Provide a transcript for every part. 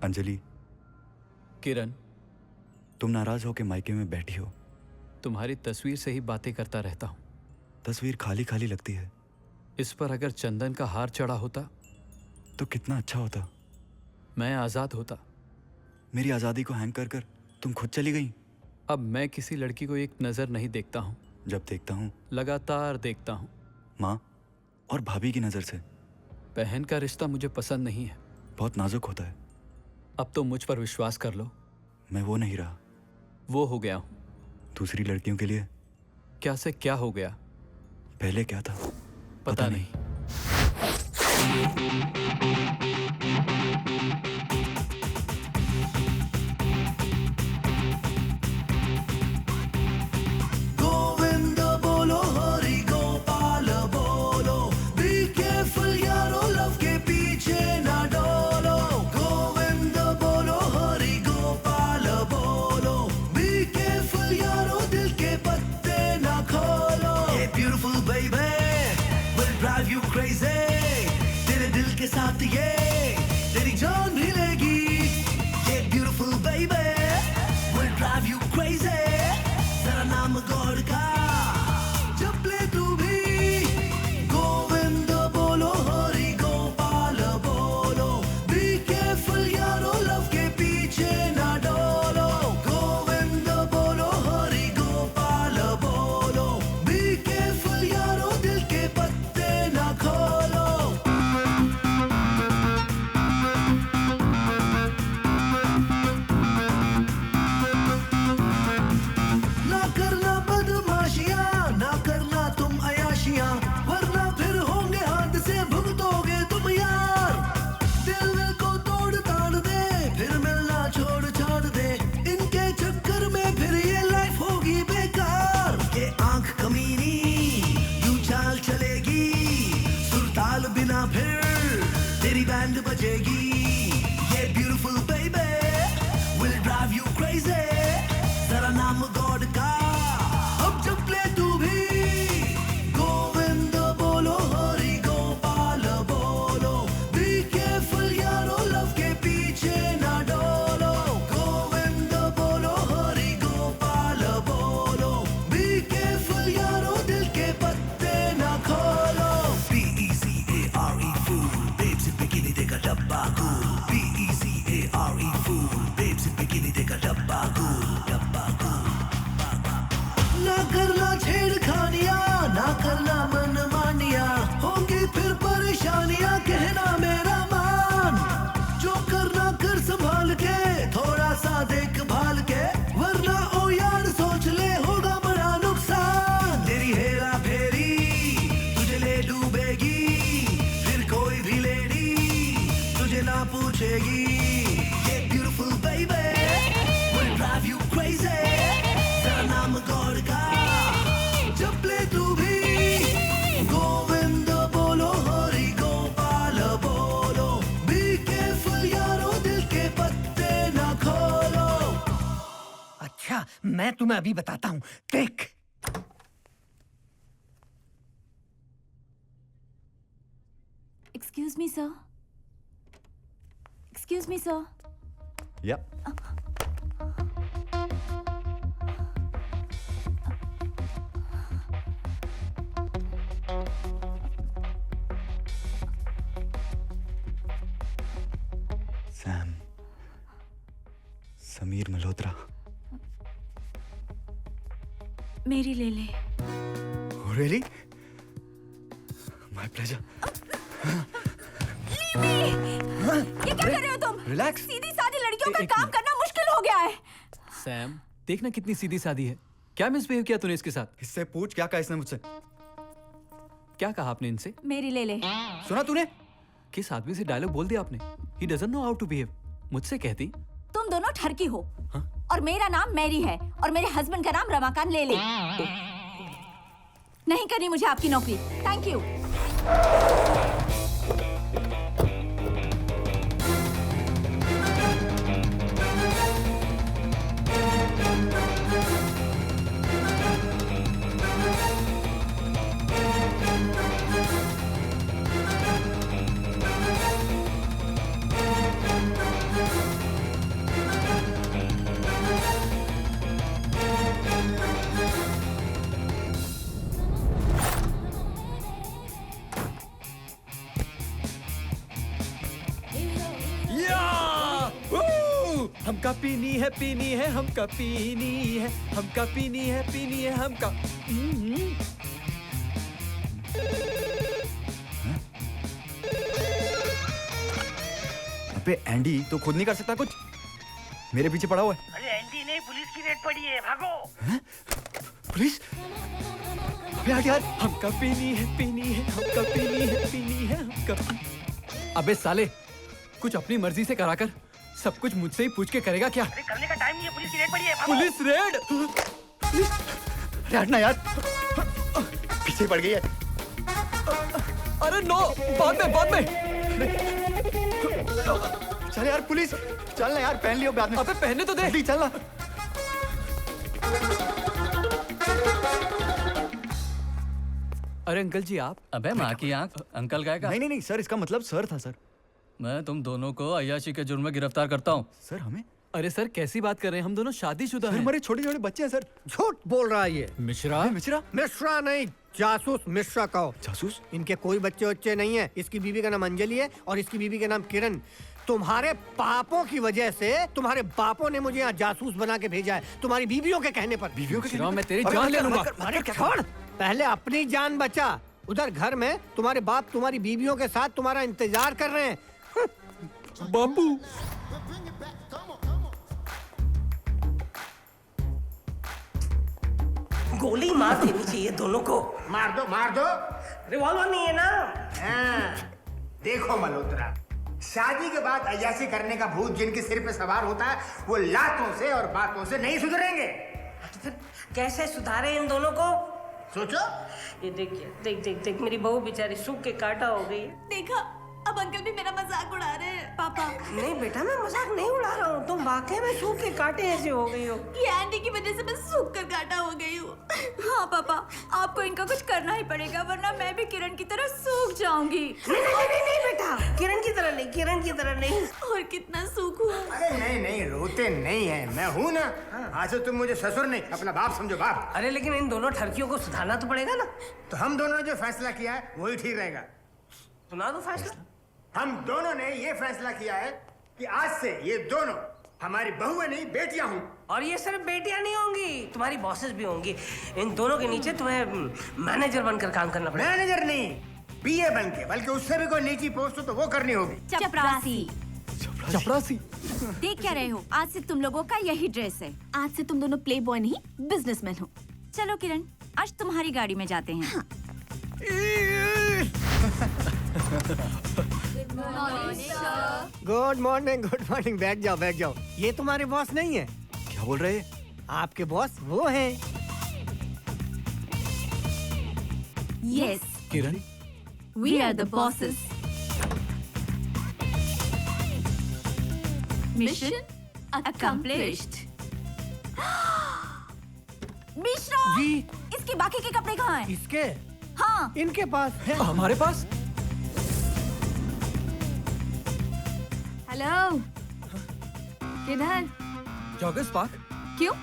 अंजलि, किरण, तुम नाराज हो के मायके में बैठी हो। तुम्हारी तस्वीर से ही बातें करता रहता हूँ। तस्वीर खाली खाली लगती है। इस पर अगर चंदन का हार चढ़ा होता तो कितना अच्छा होता। मैं आजाद होता। मेरी आज़ादी को हैंग कर कर तुम खुद चली गई। अब मैं किसी लड़की को एक नज़र नहीं देखता हूँ। जब देखता हूँ लगातार देखता हूँ। माँ और भाभी की नज़र से। बहन का रिश्ता मुझे पसंद नहीं है। बहुत नाजुक होता है। अब तो मुझ पर विश्वास कर लो। मैं वो नहीं रहा। वो हो गया हूँ। दूसरी लड़कियों के लिए क्या से क्या हो गया? पहले क्या था पता नहीं। गोविंद बोलो, हरि गोपाल बोलो, बी केयरफुल यारो, लव के पीछे ना डोलो। गोविंद बोलो, हरि गोपाल बोलो, बी केयरफुल यारो, दिल के पत्ते ना खोलो। ये beautiful baby will drive you crazy, तेरे दिल के साथ ये तेरी जान भी लेगी। ये beautiful baby will drive you crazy, तेरा नाम गॉड का जप ले तू भी। गोविंद बोलो, हरि गोपाल बोलो, बी केयरफुल यारो, लव के पीछे ना डोलो। गोविंद बोलो, हरि गोपाल बोलो, बी केयरफुल यारो, दिल के पत्ते ना खोलो। ना करना बदमाशियां, ना करना तुम अयाशियां, वरना फिर होंगे हाथ से भुगतोगे तुम यार। दिल को तोड़ ताड़ दे, फिर मिलना छोड़ छाड़ दे, इनके चक्कर में फिर ये लाइफ होगी बेकार। ये आंख कमीनी यूं चाल चलेगी, सुरताल बिना फिर तेरी बैंड बजेगी। ये beautiful baby will drive you crazy, तेरा नाम गॉड का अब जप ले तू भी। गोविंद बोलो, हरि गोपाल बोलो, बी केयरफुल यारो, लव के पीछे ना डोलो। गोविंद बोलो, हरि गोपाल बोलो, बी केयरफुल यारो, दिल के पत्ते ना खोलो। B-E-C-A-R-E fool, babes in bikini देगा डब्बा cool। B-E-C-A-R-E fool, babes in bikini देगा डब्बा cool, डब्बा cool। ना करना छेड़खानियां, ना करना मनमानियां, होंगी फिर परेशानियां, कहना मेरा मान। जो करना कर संभाल के, थोड़ा सा देखभाल के, वरना ओ यार सोच ले होगा बड़ा नुकसान। तेरी हेरा फेरी तुझे ले डूबेगी, फिर कोई भी लेडी तुझे ना पूछेगी। ये beautiful baby will drive you crazy, तेरा नाम गॉड का जप ले तू भी। गोविंद बोलो, हरि गोपाल बोलो, बी केयरफुल यारो, दिल के पत्ते ना खोलो। अच्छा, मैं तुम्हें अभी बताता हूँ, देख। Excuse me, sir. Excuse me, sir. या सैम, समीर मल्होत्रा। मेरी ले ले। रियली? My pleasure. ये क्या कर रहे हो तुम? रिलैक्स। सीधी सादी लड़कियों पर एक काम मिनट। करना मुश्किल हो गया है। सैम, देखना कितनी सीधी सादी है। क्या मिसबिहेव किया तूने इसके साथ? इससे पूछ क्या कहा इसने मुझसे। क्या कहा आपने इनसे? मेरी ले ले। सुना तूने? किस आदमी से डायलॉग बोल दिया आपने? He doesn't know how to behave. मुझसे कहती। तुम दोनों ठरकी हो। और मेरा नाम मैरी है और मेरे हस्बैंड का नाम रमाकांत ले ले। नहीं करनी मुझे आपकी नौकरी। Thank you. हमका पीनी है हमका पीनी है हमका पीनी है हमका अबे एंडी तो खुद नहीं कर सकता कुछ? मेरे पीछे पड़ा हुआ है। अरे एंडी नहीं, पुलिस की रेड पड़ी है, भागो। पुलिस? अबे हट यार। हमका पीनी है हमका पीनी है हमका अबे साले, कुछ अपनी मर्जी से कराकर सब कुछ मुझसे ही पूछ के करेगा क्या? अरे करने का टाइम नहीं है, पुलिस की रेड पड़ी है, भागो। Police red? अरे हटना यार, पीछे पड़ गई है। अरे नो, बाद में चल यार पुलिस, चल ना यार, पहन लियो बाद में। अबे पहनने तो दे। जल्दी चल ना। अरे अंकल जी आप? अबे माँ की आंख, अंकल का का? नहीं सर, इसका मतलब सर था सर। मैं तुम दोनों को अय्याशी के जुर्म में गिरफ्तार करता हूँ। सर हमें? अरे सर कैसी बात कर रहे हैं, हम दोनों शादीशुदा सर हैं। हमारे छोटे छोटे बच्चे हैं सर। झूठ बोल रहा है ये। मिश्रा? मिश्रा? मिश्रा नहीं, जासूस मिश्रा कहो। जासूस? इनके कोई बच्चे बच्चे नहीं है। इसकी बीवी का नाम अंजलि है और इसकी बीवी का नाम किरण। तुम्हारे पापों की वजह से तुम्हारे बापों ने मुझे यहाँ जासूस बना के भेजा है, तुम्हारी बीवियों के कहने पर। बीवियों के मिश्रा, मैं तेरी अरे जान ले मत कर, लूंगा। मत कर, अरे छोड़, पहले अपनी जान बचा। उधर घर में तुम्हारे बाप तुम्हारी बीवियों के साथ तुम्हारा इंतजार कर रहे हैं। बापू। गोली मार देनी चाहिए दोनों को। मार दो। रिवॉल्वर नहीं है ना? हाँ, देखो मल्होत्रा, शादी के बाद अय्याशी करने का भूत जिनके सिर पे सवार होता है वो लातों से और बातों से नहीं सुधरेंगे। तो फिर कैसे सुधारे इन दोनों को? सोचो। ये देखिए, देख मेरी बहू बेचारी सूख के काटा हो गई है। देखा, अब अंकल भी मेरा मजाक उड़ा रहे हैं। पापा, नहीं बेटा, मैं मजाक नहीं उड़ा रहा हूँ, तुम वाकई में सूख के काटे ऐसे हो गई हो। ये आंटी की वजह से मैं सूख कर काटा हो गई हूँ। हाँ पापा, आपको इनका कुछ करना ही पड़ेगा, वरना मैं भी किरण की तरह सूख जाऊंगी। नहीं बेटा, किरण की तरह नहीं। और कितना सूखूं। अरे नहीं, रोते नहीं है, मैं हूँ ना। आज तो तुम मुझे ससुर नहीं, अपना बाप समझो, बाप। अरे लेकिन इन दोनों ठरकियों को सुधारना तो पड़ेगा ना। तो हम दोनों ने जो फैसला किया है वही ठीक रहेगा। सुना दो फैसला। हम दोनों ने ये फैसला किया है कि आज से ये दोनों हमारी बहुएं नहीं, बेटियां हूँ। और ये सिर्फ बेटियां नहीं होंगी, तुम्हारी बॉसेस भी होंगी। इन दोनों के नीचे तुम्हें मैनेजर बनकर काम करना पड़ेगा। मैनेजर नहीं, पीए बन के, बल्कि उससे भी कोई नीची पोस्ट हो तो वो करनी होगी। चपरासी? देख क्या रहे हो, आज से तुम लोगों का यही ड्रेस है। आज से तुम दोनों प्ले बॉय नहीं, बिजनेसमैन हो। चलो किरण, आज तुम्हारी गाड़ी में जाते हैं। हाँ। गुड मॉर्निंग, बैठ जाओ। ये तुम्हारे बॉस नहीं है। क्या बोल रहे हैं? आपके बॉस वो हैं। Yes, Kiran? we are the bosses. Mission accomplished. Mishra, जी। इसके बाकी के कपड़े कहाँ हैं? इसके? हाँ। इनके पास है। हमारे पास? हेलो, किधर? Joggers park? क्यों?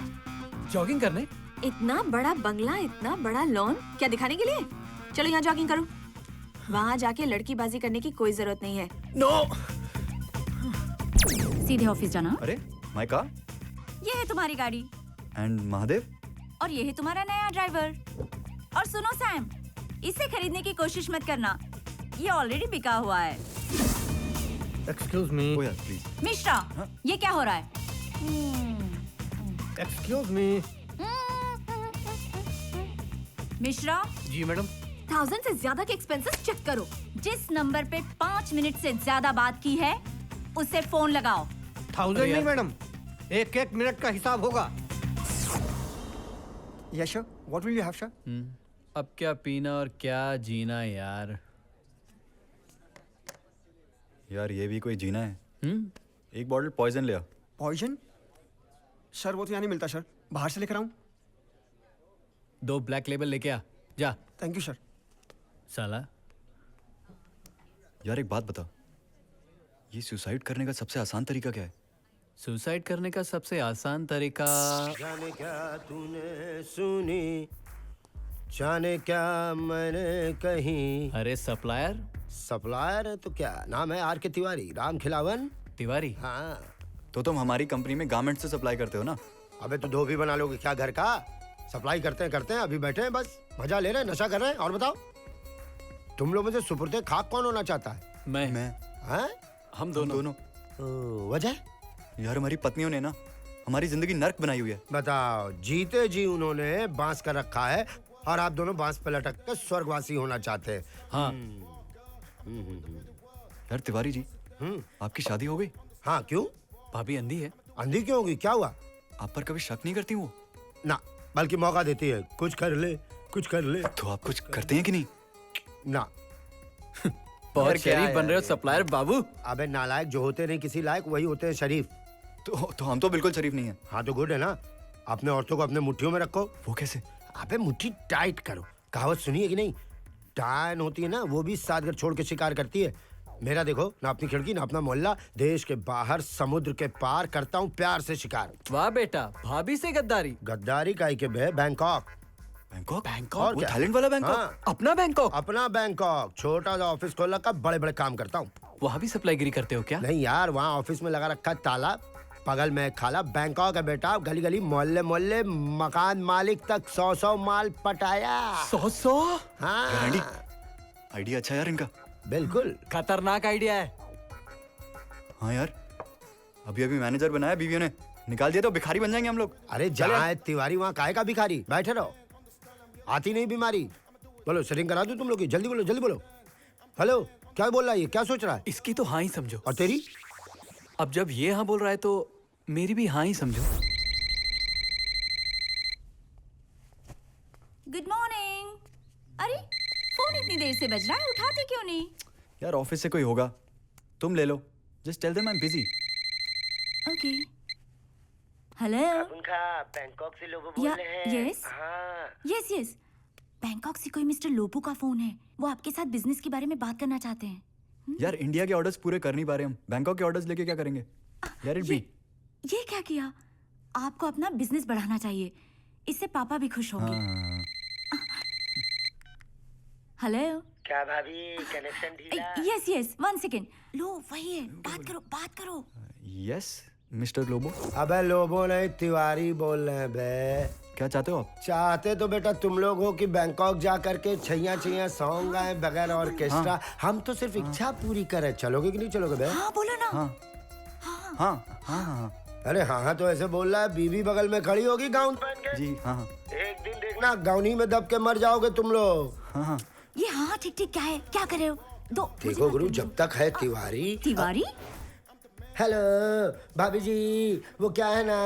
जॉगिंग करने? इतना बड़ा बंगला, इतना बड़ा लॉन, क्या दिखाने के लिए? चलो यहाँ जॉगिंग करो। वहाँ जाके लड़कीबाजी करने की कोई जरूरत नहीं है। नो। सीधे ऑफिस जाना। अरे माय कार। ये है तुम्हारी गाड़ी एंड महादेव। और ये है तुम्हारा नया ड्राइवर। और सुनो सैम, इसे खरीदने की कोशिश मत करना, ये ऑलरेडी बिका हुआ है। एक्सक्यूज मी। ओ यार प्लीज। मिश्रा, ये क्या हो रहा है? Excuse me. मिश्रा, जी मैडम। 1000 से ज्यादा के एक्सपेंसेस चेक करो। जिस नंबर पे 5 मिनट से ज्यादा बात की है उसे फोन लगाओ। 1000 नहीं मैडम, एक मिनट का हिसाब होगा। Yes, sir. What will you have, sir? अब क्या पीना और क्या जीना यार। यार ये भी कोई जीना है। एक बॉटल पॉइजन ले आ। Poison? सर वो तो यहाँ नहीं मिलता सर, बाहर से लेकर आऊँ? 2 ब्लैक लेबल लेके आ जा। Thank you sir. साला, यार एक बात बता, ये सुसाइड करने का सबसे आसान तरीका क्या है? सुसाइड करने का सबसे आसान तरीका। जाने क्या तूने सुनी, जाने क्या मैंने कही। अरे सप्लायर। सप्लायर है तो क्या नाम है? आर के तिवारी, राम खिलावन तिवारी? हाँ। तो तुम हमारी कंपनी में गारमेंट्स से सप्लाई करते हो ना? अबे तो धोबी बना लोगे क्या घर का? सप्लाई करते हैं अभी बैठे हैं बस, मजा ले रहे हैं, नशा कर रहे हैं। और बताओ, तुम लोग में से सुपुर्दे खाक कौन होना चाहता है? मैं हैं? हम दोनों। वजह? यार हमारी पत्नियों ने ना हमारी जिंदगी नर्क बनाई हुई है। बताओ, जीते जी उन्होंने बांस कर रखा है और आप दोनों बांस पे लटक कर स्वर्गवासी होना चाहते हैं। हाँ। यार तिवारी जी, आपकी शादी हो गई? हाँ, क्यों? भाभी अंधी है। अंधी क्यों होगी? क्या हुआ? आप पर कभी शक नहीं करती वो? ना, बल्कि मौका देती है, कुछ कर ले, कुछ कर ले। तो आप कुछ करते हैं कि नहीं? ना। बहुत क्या शरीफ बन है रहे हो सप्लायर बाबू। अबे नालायक, जो होते नहीं किसी लायक वही होते हैं शरीफ। तो हम तो बिल्कुल शरीफ नहीं है। हाँ तो गुड है ना। अपने औरतों को अपने मुट्ठियों में रखो। वो कैसे? अबे मुट्ठी टाइट करो। कहावत सुनी है कि नहीं? डायन होती है ना, वो भी सात घर छोड़ के शिकार करती है। मेरा देखो, ना अपनी खिड़की ना अपना मोहल्ला, देश के बाहर समुद्र के पार करता हूँ प्यार से शिकार। वाह बेटा, भाभी से गद्दारी। गद्दारी काहे के बे? बैंकॉक। बैंकॉक? और वो क्या? थाईलैंड वाला बैंकॉक? हाँ, अपना बैंकॉक? अपना बैंकॉक। छोटा सा ऑफिस खोल रखा, बड़े बड़े काम करता हूँ। वहाँ भी सप्लाईगिरी करते हो क्या? नहीं यार, वहाँ ऑफिस में लगा रखा ताला, बगल में खाला। बैंकॉक है बेटा, गली गली मोहल्ले मोहल्ले मकान मालिक तक 100 माल पटाया। 100? हाँ आइडिया अच्छा यार इनका। बिल्कुल खतरनाक आइडिया है। हाँ यार, अभी मैनेजर बनाया बीवियों ने, निकाल दिया तो भिखारी बन जाएंगे हम लोग। अरे जहाँ है तिवारी वहाँ काहे का भिखारी? बैठे रहो, आती नहीं बीमारी। बोलो, सेटिंग करा दूं तुम लोग की? जल्दी बोलो, जल्दी बोलो। हेलो, क्या बोल रहा है ये? क्या सोच रहा है? इसकी तो हाँ ही समझो। और तेरी? अब जब ये हाँ बोल रहा है तो मेरी भी हाँ ही समझो। Good morning. अरे फोन इतनी देर से बज रहा है, उठाते क्यों नहीं? यार ऑफिस से कोई होगा, तुम ले लो। Just tell them I am busy. Okay. Hello. उनका बैंकॉक से लोगो बोल या रहे हैं। यस हाँ। यस बैंकॉक से कोई मिस्टर लोबो का फोन है। वो आपके साथ बिजनेस के बारे में बात करना चाहते हैं। यार इंडिया के ऑर्डर्स पूरे कर नहीं पा रहे हम, बैंकॉक के ऑर्डर्स लेके क्या करेंगे? यार इट बी। ये क्या किया? आपको अपना बिजनेस बढ़ाना चाहिए, इससे पापा भी खुश होंगे। हेलो। क्या भाभी, कनेक्शन ढीला? Yes 1 second. लो वही है, बात करो। Yes mister Lobo. अबे लोबो नहीं, तिवारी बोल रहे हैं बे। क्या चाहते हो आप? चाहते तो बेटा तुम लोग हो कि बैंकॉक जा करके छैया सॉन्ग गाए बगैर ऑर्केस्ट्रा। हाँ। हम तो सिर्फ इच्छा पूरी करे। चलोगे कि नहीं चलोगे बे? हाँ बोलो ना। हाँ। अरे हाँ तो ऐसे बोल रहा है, बीवी बगल में खड़ी होगी गाउन पहन के। जी हाँ। एक दिन देखना गाउनी में दब के मर जाओगे तुम लोग। हाँ। ये हाँ ठीक क्या है? क्या कर रहे हो? दो देखो गुरु, जब तक है तिवारी। हेलो भाभी जी, वो क्या है ना,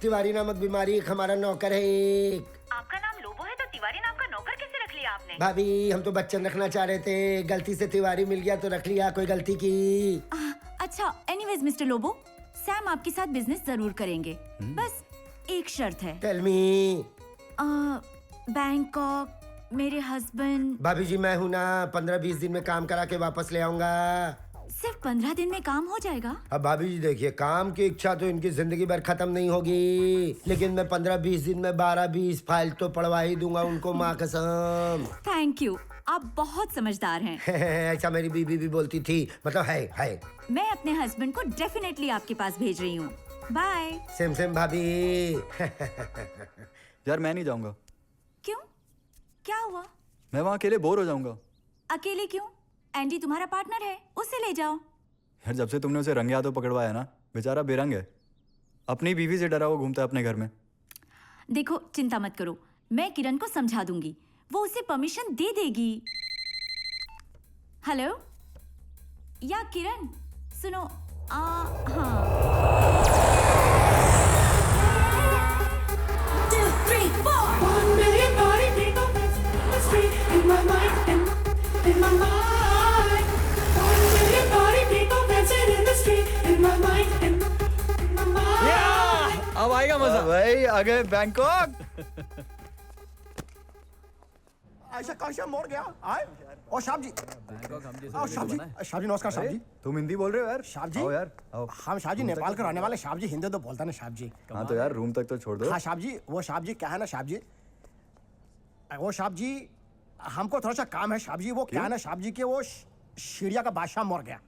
तिवारी नामक बीमारी एक हमारा नौकर है एक। आपका नाम लोबो है तो तिवारी नाम का नौकर कैसे रख लिया आपने? भाभी हम तो बच्चन रखना चाह रहे थे, गलती से तिवारी मिल गया तो रख लिया, कोई गलती की। अच्छा, एनीवेज मिस्टर लोबो, सैम आपके साथ बिजनेस जरूर करेंगे, बस एक शर्त है। Tell me. बैंकॉक, मेरे हस्बैंड। भाभी जी मैं हूँ ना, 15-20 दिन में काम करा के वापस ले आऊंगा। सिर्फ 15 दिन में काम हो जाएगा? अब भाभी जी देखिए, काम की इच्छा तो इनकी जिंदगी भर खत्म नहीं होगी, लेकिन मैं 15-20 दिन में 12-20 फाइल तो पढ़वा ही दूंगा उनको, माँ कसम। थैंक यू, आप बहुत समझदार हैं। ऐसा मेरी बीबी भी बोलती थी, मतलब है। मैं अपने हस्बैंड को डेफिनेटली आपके पास भेज रही हूँ। बाय। सेम भाभी। यार मैं नहीं जाऊंगा। क्यों? क्या हुआ? मैं वहाँ अकेले बोर हो जाऊंगा। अकेले क्यों? एंडी तुम्हारा पार्टनर है, उसे ले जाओ। यार जब से तुमने उसे रंगे हाथों पकड़वाया ना, बेचारा बेरंग है, अपनी बीवी से डरा हुआ घूमता है अपने घर में। देखो चिंता मत करो, मैं किरण को समझा दूंगी, वो उसे परमिशन दे देगी। हेलो या किरण, सुनो। हाँ। अब आएगा मजा भाई, आगे बैंकॉक। ऐसा कैसे मोड़ गया? आए और साहब जी, साहब जी नमस्कार। साहब जी, तुम हिंदी बोल रहे हो यार? साहब जी, आओ यार आओ। हम साहब जी नेपाल के रहने वाले। साहब जी हिंदी तो बोलता ना साहब जी। हाँ तो यार रूम तक तो छोड़ दो। हाँ साहब जी, वो साहब जी क्या है ना साहब जी, वो साहब जी हमको थोड़ा सा काम है साहब जी। वो क्या है ना साहब जी के वो सीरिया का बादशाह मर गया।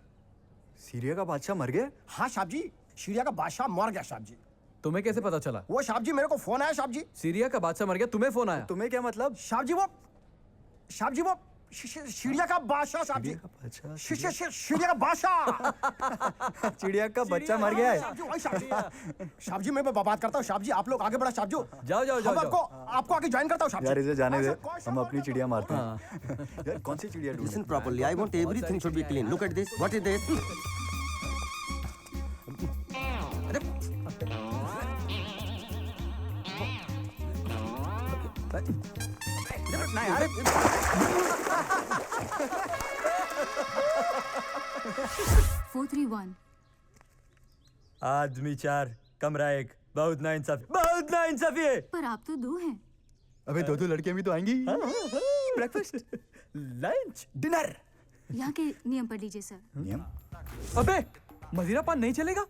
सीरिया का बादशाह मर गया? हाँ साहब जी, सीरिया का बादशाह मर गया साहब जी। तुम्हें कैसे पता चला? वो साहब जी मेरे को फोन आया साहब जी। सीरिया का बादशाह मर गया, तुम्हें फोन आया? तुम्हें क्या मतलब? साहब जी वो सीरिया का बादशाह साहब जी। सीरिया का बादशाह। चिड़िया का बच्चा मर गया है। साहब जी मैं बात करता हूँ साहब जी, आप लोग आगे बढ़ा साहब जी। जाओ जाओ जाओ, जाओ। आपको आगे ज्वाइन करता हूँ साहब जी। यार इसे जाने दे, हम अपनी चिड़िया मारते हैं। यार कौन सी चिड़िया ढूंढ? Listen properly. I want everything should be clean. Look at this. What is this? ना यार। 431 आदमी 4 कमरा 1, बहुत नाइंसाफी है। पर आप तो 2 हैं। अबे 2 लड़कियां भी तो आएंगी। Breakfast, lunch, dinner. यहाँ के नियम पढ़ लीजिए सर। नियम? अबे मदिरा पान नहीं चलेगा?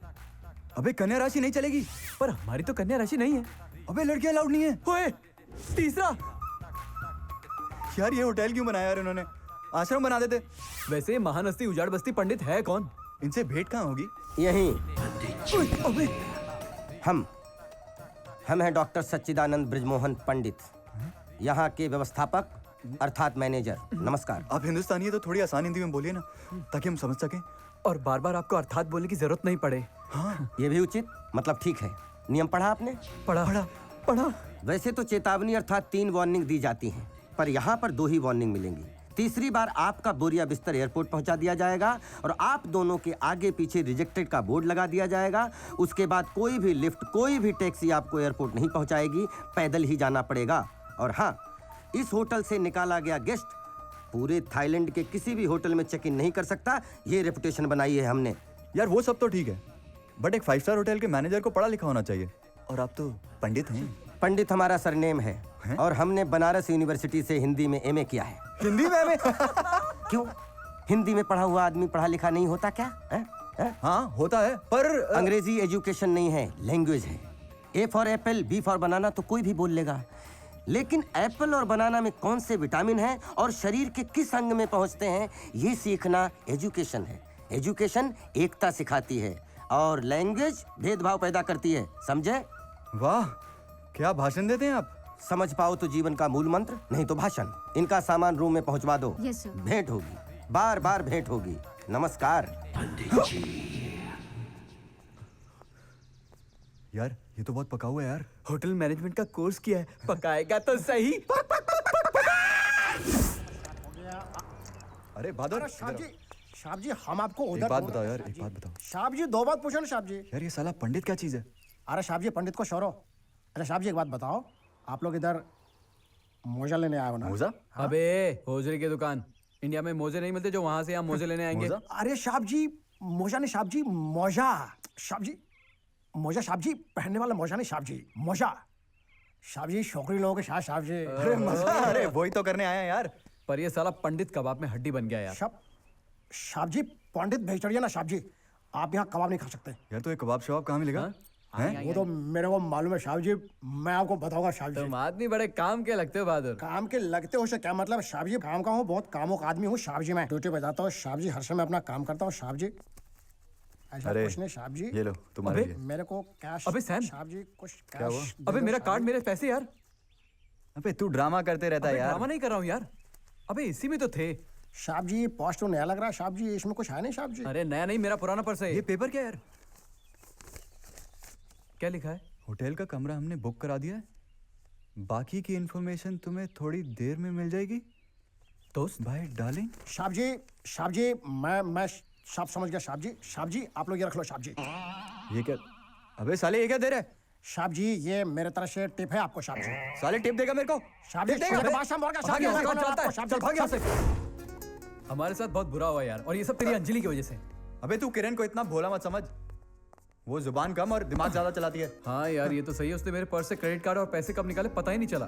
अबे कन्या राशि नहीं चलेगी। पर हमारी तो कन्या राशि नहीं है। अबे लड़कियां अलाउड नहीं है। ओए तीसरा। यार ये होटल क्यों बनाया यार इन्होंने? आश्रम बना देते। वैसे महान हस्ती उजाड़ बस्ती पंडित है कौन? इनसे भेंट कहाँ होगी? यहीं अबे हम हैं डॉक्टर सच्चिदानंद ब्रिजमोहन पंडित, यहाँ के व्यवस्थापक अर्थात मैनेजर। नमस्कार। आप हिंदुस्तानी है तो थोड़ी आसान हिंदी में बोलिए ना, ताकि हम समझ सकें। और बार बार आपको अर्थात बोलने की जरूरत नहीं पड़े। हाँ ये भी उचित, मतलब ठीक है। नियम पढ़ा आपने? पढ़ा। वैसे तो चेतावनी अर्थात 3 वार्निंग दी जाती हैं, पर यहाँ पर 2 ही वार्निंग मिलेंगी। तीसरी बार आपका बोरिया बिस्तर एयरपोर्ट पहुंचा दिया जाएगा और आप दोनों के आगे पीछे रिजेक्टेड का बोर्ड लगा दिया जाएगा। उसके बाद कोई भी लिफ्ट, कोई भी टैक्सी आपको एयरपोर्ट नहीं पहुंचाएगी, पैदल ही जाना पड़ेगा। और हाँ, इस होटल से निकाला गया गेस्ट पूरे थाईलैंड के किसी भी होटल में चेक इन नहीं कर सकता। ये रेपुटेशन बनाई है हमने। यार वो सब तो ठीक है, बट एक 5 स्टार होटल के मैनेजर को पढ़ा लिखा होना चाहिए। और आप तो पंडित हैं। पंडित हमारा सरनेम है और हमने बनारस यूनिवर्सिटी से हिंदी में एमए किया है। हिंदी में एमए? क्यों? हिंदी में पढ़ा हुआ आदमी पढ़ा लिखा नहीं होता क्या? हाँ होता है, पर अंग्रेजी एजुकेशन नहीं है, लैंग्वेज है। A for apple, B for banana तो कोई भी बोल लेगा, लेकिन एप्पल और बनाना में कौन से विटामिन हैं और शरीर के किस अंग में पहुंचते हैं, ये सीखना एजुकेशन है। एजुकेशन एकता सिखाती है और लैंग्वेज भेदभाव पैदा करती है। समझे? वाह, क्या भाषण देते हैं आप। समझ पाओ तो जीवन का मूल मंत्र, नहीं तो भाषण। इनका सामान रूम में पहुंचवा दो। Yes sir. भेंट होगी, बार बार भेंट होगी। नमस्कार। यार ये तो बहुत पका हुआ है यार। होटल मैनेजमेंट का कोर्स किया है, पकाएगा तो सही। अरे बहादुर, साहब जी हम आपको एक उधर बात बताओ यार, एक बात बताओ। साहब जी 2 बात पूछो ना साहब जी। यार ये साला पंडित क्या चीज है? अरे साहब जी पंडित को शोरो। अरे साहब जी एक बात बताओ, आप लोग इधर मोजा लेने आए हो ना? मोजा? अबे होजरी की दुकान। इंडिया में मोजे नहीं मिलते जो वहां से हम मोजे लेने आएंगे। अरे साहब जी मोजा नहीं साहब जी, मोजा। साहब जी मोजा, साहब जी पहनने वाला मोजा नहीं साहब जी, मोजा। साहब जी शौकीन लोगों के साथ साहब जी। अरे मजा, अरे वही तो करने आया यार। पर ये साला पंडित कबाब में हड्डी बन गया यार। साहब जी पंडित वेजिटेरियन है साहब जी, आप यहाँ कबाब नहीं खा सकते। यार तो ये कबाब शबाब कहाँ मिलेगा? हैं? वो तो मेरे को मालूम है साहब जी, मैं आपको बताऊंगा साहब जी। तुम आदमी बड़े काम के लगते हो बहादुर। काम के लगते हो से क्या मतलब साहब जी? काम का हूँ, बहुत कामों का आदमी हूँ साहब जी। मैं ड्यूटी पे जाता हूँ साहब जी, हर समय अपना काम करता हूँ साहब जी। ऐसा अरे, कुछ नहीं साहब जी। ये लो तुम्हारे लिए। मेरे को कैश। अबे सैम, साहब जी कुछ क्या हुआ? कैश। अबे मेरा कार्ड, मेरे पैसे यार। अबे तू ड्रामा करते रहता है यार। ड्रामा नहीं कर रहा हूँ यार। अबे इसी में तो थे। साहब जी पोस्ट तो नया लग रहा है साहब जी, इसमें कुछ है नहीं साहब जी। अरे नया नहीं, मेरा पुराना पर्स है। ये पेपर क्या यार? क्या लिखा है? होटल का कमरा हमने बुक करा दिया है, बाकी की इन्फॉर्मेशन तुम्हें थोड़ी देर में मिल जाएगी दोस्त भाई डार्लिंग। साहब जी मैं सब समझ गया साहब जी। साहब जी आप लोग ये रख लो साहब जी। ये क्या? अबे साले ये क्या दे रहा है? साहब जी ये मेरे तरफ से टिप है आपको साहब जी। साले टिप देगा मेरे को? साहब जी हमारे साथ बहुत बुरा हुआ यार, और ये सब तेरी अंजलि की वजह से। अबे तू किरण को इतना भोला मत समझ, वो जुबान कम और दिमाग ज्यादा चलाती है। हाँ यार ये तो सही है, उसने मेरे पर्स से क्रेडिट कार्ड और पैसे कब निकाले पता ही नहीं चला।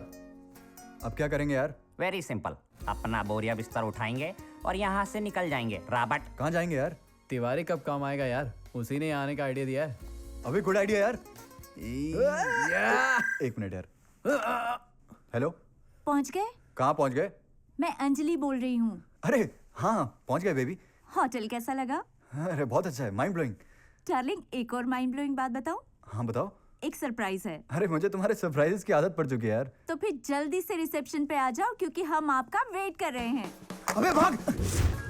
अब क्या करेंगे यार? वेरी सिंपल, अपना बोरिया बिस्तर उठाएंगे और यहाँ से निकल जाएंगे। रॉबर्ट कहाँ जाएंगे यार? तिवारी कब काम आएगा यार, उसी ने आने का आइडिया दिया है। अभी गुड आइडिया यार। एक मिनट यार। हेलो, पहुंच गए? कहाँ पहुंच गए? मैं अंजलि बोल रही हूँ। अरे हाँ पहुंच गए बेबी। होटल कैसा लगा? अरे बहुत अच्छा है, माइंड ब्लोइंग। डार्लिंग, एक और माइंड ब्लोइंग बात बताऊं? हाँ बताओ। एक सरप्राइज है। अरे मुझे तुम्हारे सरप्राइजेस की आदत पड़ चुकी है यार। तो फिर जल्दी से रिसेप्शन पे आ जाओ क्योंकि हम आपका वेट कर रहे हैं। अबे भाग!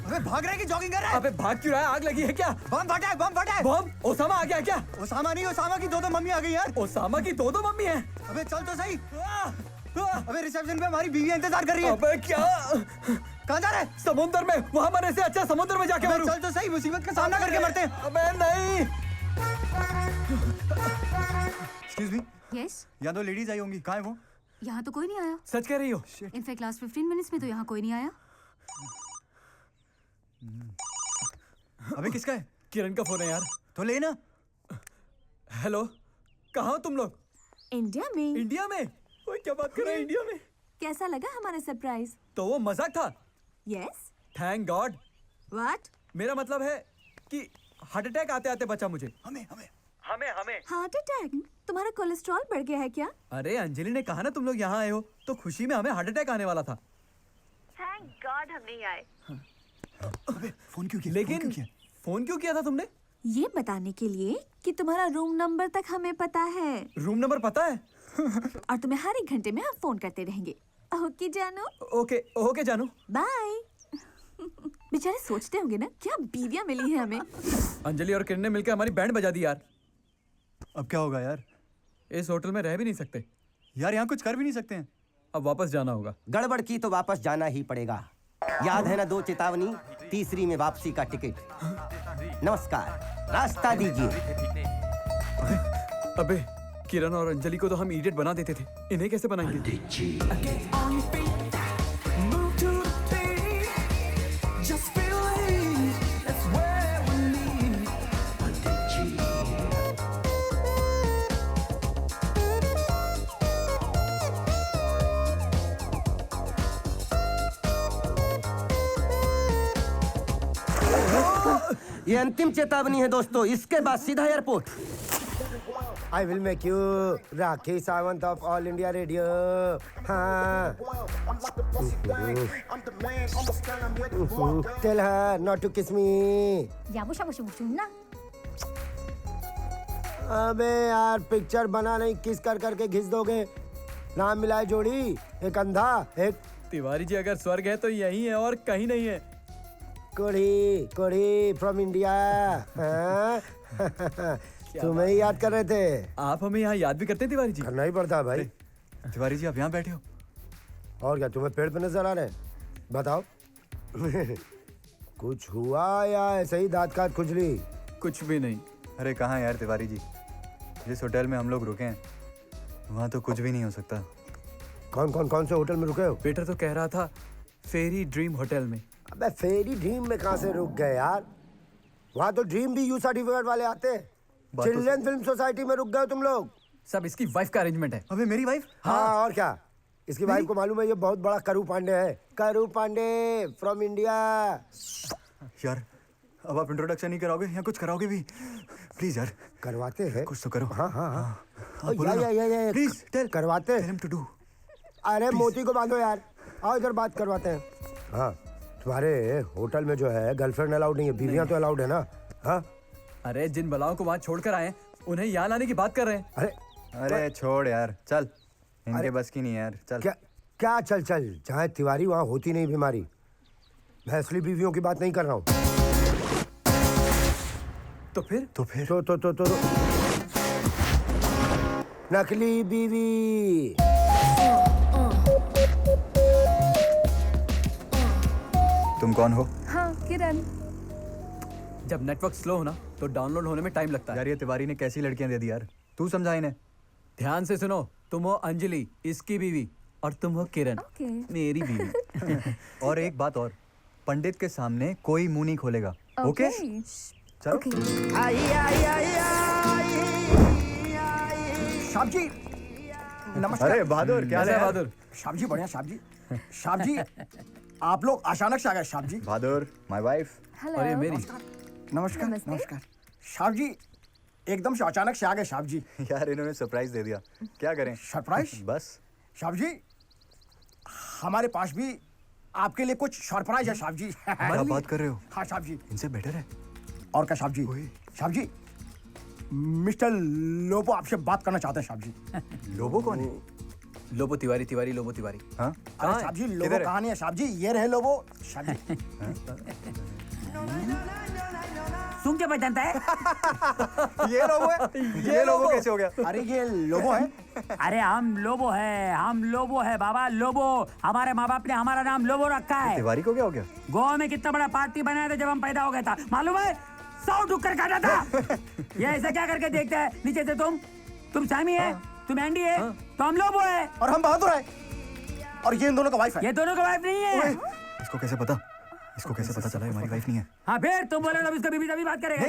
अबे भाग रहा है कि जॉगिंग कर रहा है? अबे भाग क्यों रहा है? आग लगी है क्या? बम फटा है, बम फटा है। बम? ओसामा आ गया क्या? ओसामा नहीं, ओसामा की दो मम्मी आ गई यार। ओसामा की दो मम्मी है? अबे चल तो सही। अबे रिसेप्शन पे हमारी बीवी इंतजार कर रही है। अबे क्या? कहाँ जा रहे हैं? समुद्र में। वहाँ मरने से अच्छा समुद्र में जाके मरूं। चल तो सही, मुसीबत का सामना करके मरते हैं। अबे नहीं। Excuse me? यस, यहाँ दो लेडीज आई होंगी, कहाँ है वो? यहाँ तो कोई नहीं आया। सच कह रही हो? इनफैक्ट लास्ट 15 मिनट्स में तो यहाँ कोई नहीं आया। अबे किसका है? किरण का फोन है यार। तो लेना। हेलो, कहाँ हो तुम लोग? इंडिया में। इंडिया में? ओए क्या बात कर रहे हैं इंडिया में? कैसा लगा हमारा सरप्राइज? तो वो मजाक था? यस। Thank God. व्हाट? मेरा मतलब है कि हार्ट अटैक आते आते बचा मुझे। हमें हार्ट अटैक? तुम्हारा कोलेस्ट्रॉल बढ़ गया है क्या? अरे अंजलि ने कहा ना तुम लोग यहाँ आए हो तो खुशी में हमें हार्ट अटैक आने वाला था। थैंक गॉड हम नहीं आए। अबे फोन क्यों किया? लेकिन फोन क्यों किया था तुमने? ये बताने के लिए कि तुम्हारा रूम नंबर तक हमें पता है। रूम नंबर पता है? और तुम्हें हर 1 घंटे में हम फोन करते रहेंगे। ओके जानू? ओके ओके जानू। बाय। बेचारे सोचते होंगे ना क्या बीवियां मिली है हमें। अंजलि और किरण ने मिलकर हमारी बैंड बजा दी यार। अब क्या होगा यार? इस होटल में रह भी नहीं सकते यार, यहाँ कुछ कर भी नहीं सकते हैं। अब वापस जाना होगा। गड़बड़ की तो वापस जाना ही पड़ेगा। याद है ना 2 चेतावनी, तीसरी में वापसी का टिकट। नमस्कार, रास्ता दीजिए। अबे किरण और अंजलि को तो हम इडियट बना देते थे, इन्हें कैसे बनाएंगे? ये अंतिम चेतावनी है दोस्तों, इसके बाद सीधा airport. I will make you Rakhi Sawant of all India radio. हाँ। टेल हर नॉट टू किस मी। अबे यार पिक्चर बना नहीं, किस कर करके घिस दोगे। नाम मिलाए जोड़ी, एक अंधा एक। तिवारी जी अगर स्वर्ग है तो यही है और कहीं नहीं है। कोढ़ी कोढ़ी फ्रॉम इंडिया। तुम्हें ही याद कर रहे थे। आप हमें यहाँ याद भी करते हैं तिवारी जी? करना ही पड़ता है भाई। तिवारी जी आप यहाँ बैठे हो और क्या तुम्हें पेड़ पे नजर आ रहे हैं? बताओ। कुछ हुआ या ऐसे ही दांत काट खुजली? कुछ भी नहीं। अरे कहाँ यार तिवारी जी, जिस होटल में हम लोग रुके हैं वहाँ तो कुछ भी नहीं हो सकता। कौन से होटल में रुके हो? पीटर तो कह रहा था फेरी ड्रीम होटल में। अबे फेरी ड्रीम में कहाँ से रुक गए यार? वहाँ तो ड्रीम भी यू सर्टिफिकेट वाले आते हैं। चिल्ड्रन फिल्म सोसाइटी में रुक गए हो तुम लोग। सब इसकी वाइफ का अरेंजमेंट है। अबे मेरी वाइफ? हाँ और क्या, इसकी वाइफ को मालूम है ये बहुत बड़ा करू पांडे है। करू पांडे फ्रॉम इंडिया। यार अब आप इंट्रोडक्शन नहीं कराओगे या कुछ कराओगे भी? प्लीज यार करवाते हैं कुछ तो करो। हाँ हाँ हाँ या प्लीज टेल करवाते हैं। Tell him to do. अरे मोती को बांधो यार, आओ इधर बात करवाते हैं। हाँ तुम्हारे होटल में जो है गर्लफ्रेंड अलाउड नहीं है, बीवियां तो अलाउड है ना? हाँ अरे जिन बलाओं को वहाँ छोड़कर आए उन्हें यहाँ लाने की बात कर रहे हैं। अरे छोड़ यार, चल इनके बस की नहीं यार, चल। क्या चल जहाँ तिवारी वहाँ होती नहीं बीमारी। मैं असली बीवियों की बात नहीं कर रहा हूँ। तो फिर तो नकली बीवी। तुम कौन हो? हाँ किरण। जब नेटवर्क स्लो हो ना तो डाउनलोड होने में टाइम लगता है। यार ये तिवारी ने कैसी लड़कियां दे दी यार, तू समझा इन्हें। ध्यान से सुनो, तुम हो अंजलि इसकी बीवी और तुम हो किरण मेरी बीवी। और एक बात और, पंडित के सामने कोई मुंह नहीं खोलेगा। ओके चलो। साहब जी नमस्कार। अरे बहादुर क्या है बहादुर? साहब जी बढ़िया। साहब जी आप लोग अचानक से आ गए। साहब जी बहादुर माय वाइफ। और ये मेरी। नमस्कार। साहब जी एकदम से अचानक से आ गए। साहब जी यार इन्होंने सरप्राइज दे दिया, क्या करें? सरप्राइज? बस। साहब जी हमारे पास भी आपके लिए कुछ सरप्राइज है। साहब जी क्या बात कर रहे हो? हाँ साहब जी, इनसे बेटर है। और क्या साहब जी? साहब जी मिस्टर लोबो आपसे बात करना चाहते हैं साहब जी। लोबो कौन है? लोबो तिवारी, तिवारी लोबो तिवारी। हाँ अरे साहब जी लोबो कहाँ नहीं है साहब जी, ये रहे लोबो साहब जी। सुन के पहचानता है? ये लोबो है, ये लोबो कैसे हो गया? अरे ये लोबो है। अरे हम लोबो है बाबा, लोबो। हमारे माँ बाप ने हमारा नाम लोबो रखा है। तिवारी को क्या हो गया? गोवा में कितना बड़ा पार्टी बनाया था जब हम पैदा हो गए था, मालूम है? 100 ठुक्कर काटा था। ये ऐसा क्या करके देखता है नीचे से? तुम सैमी है, तुम एंडी है, तो हम लोबो है। और हम बहादुर है। और ये इन दोनों का वाइफ है। ये दोनों का वाइफ नहीं है। इसको कैसे पता? इसको कैसे पता चला हमारी वाइफ नहीं है? हाँ फिर तुम बोले तो इसका बीबी तभी बात करेगा।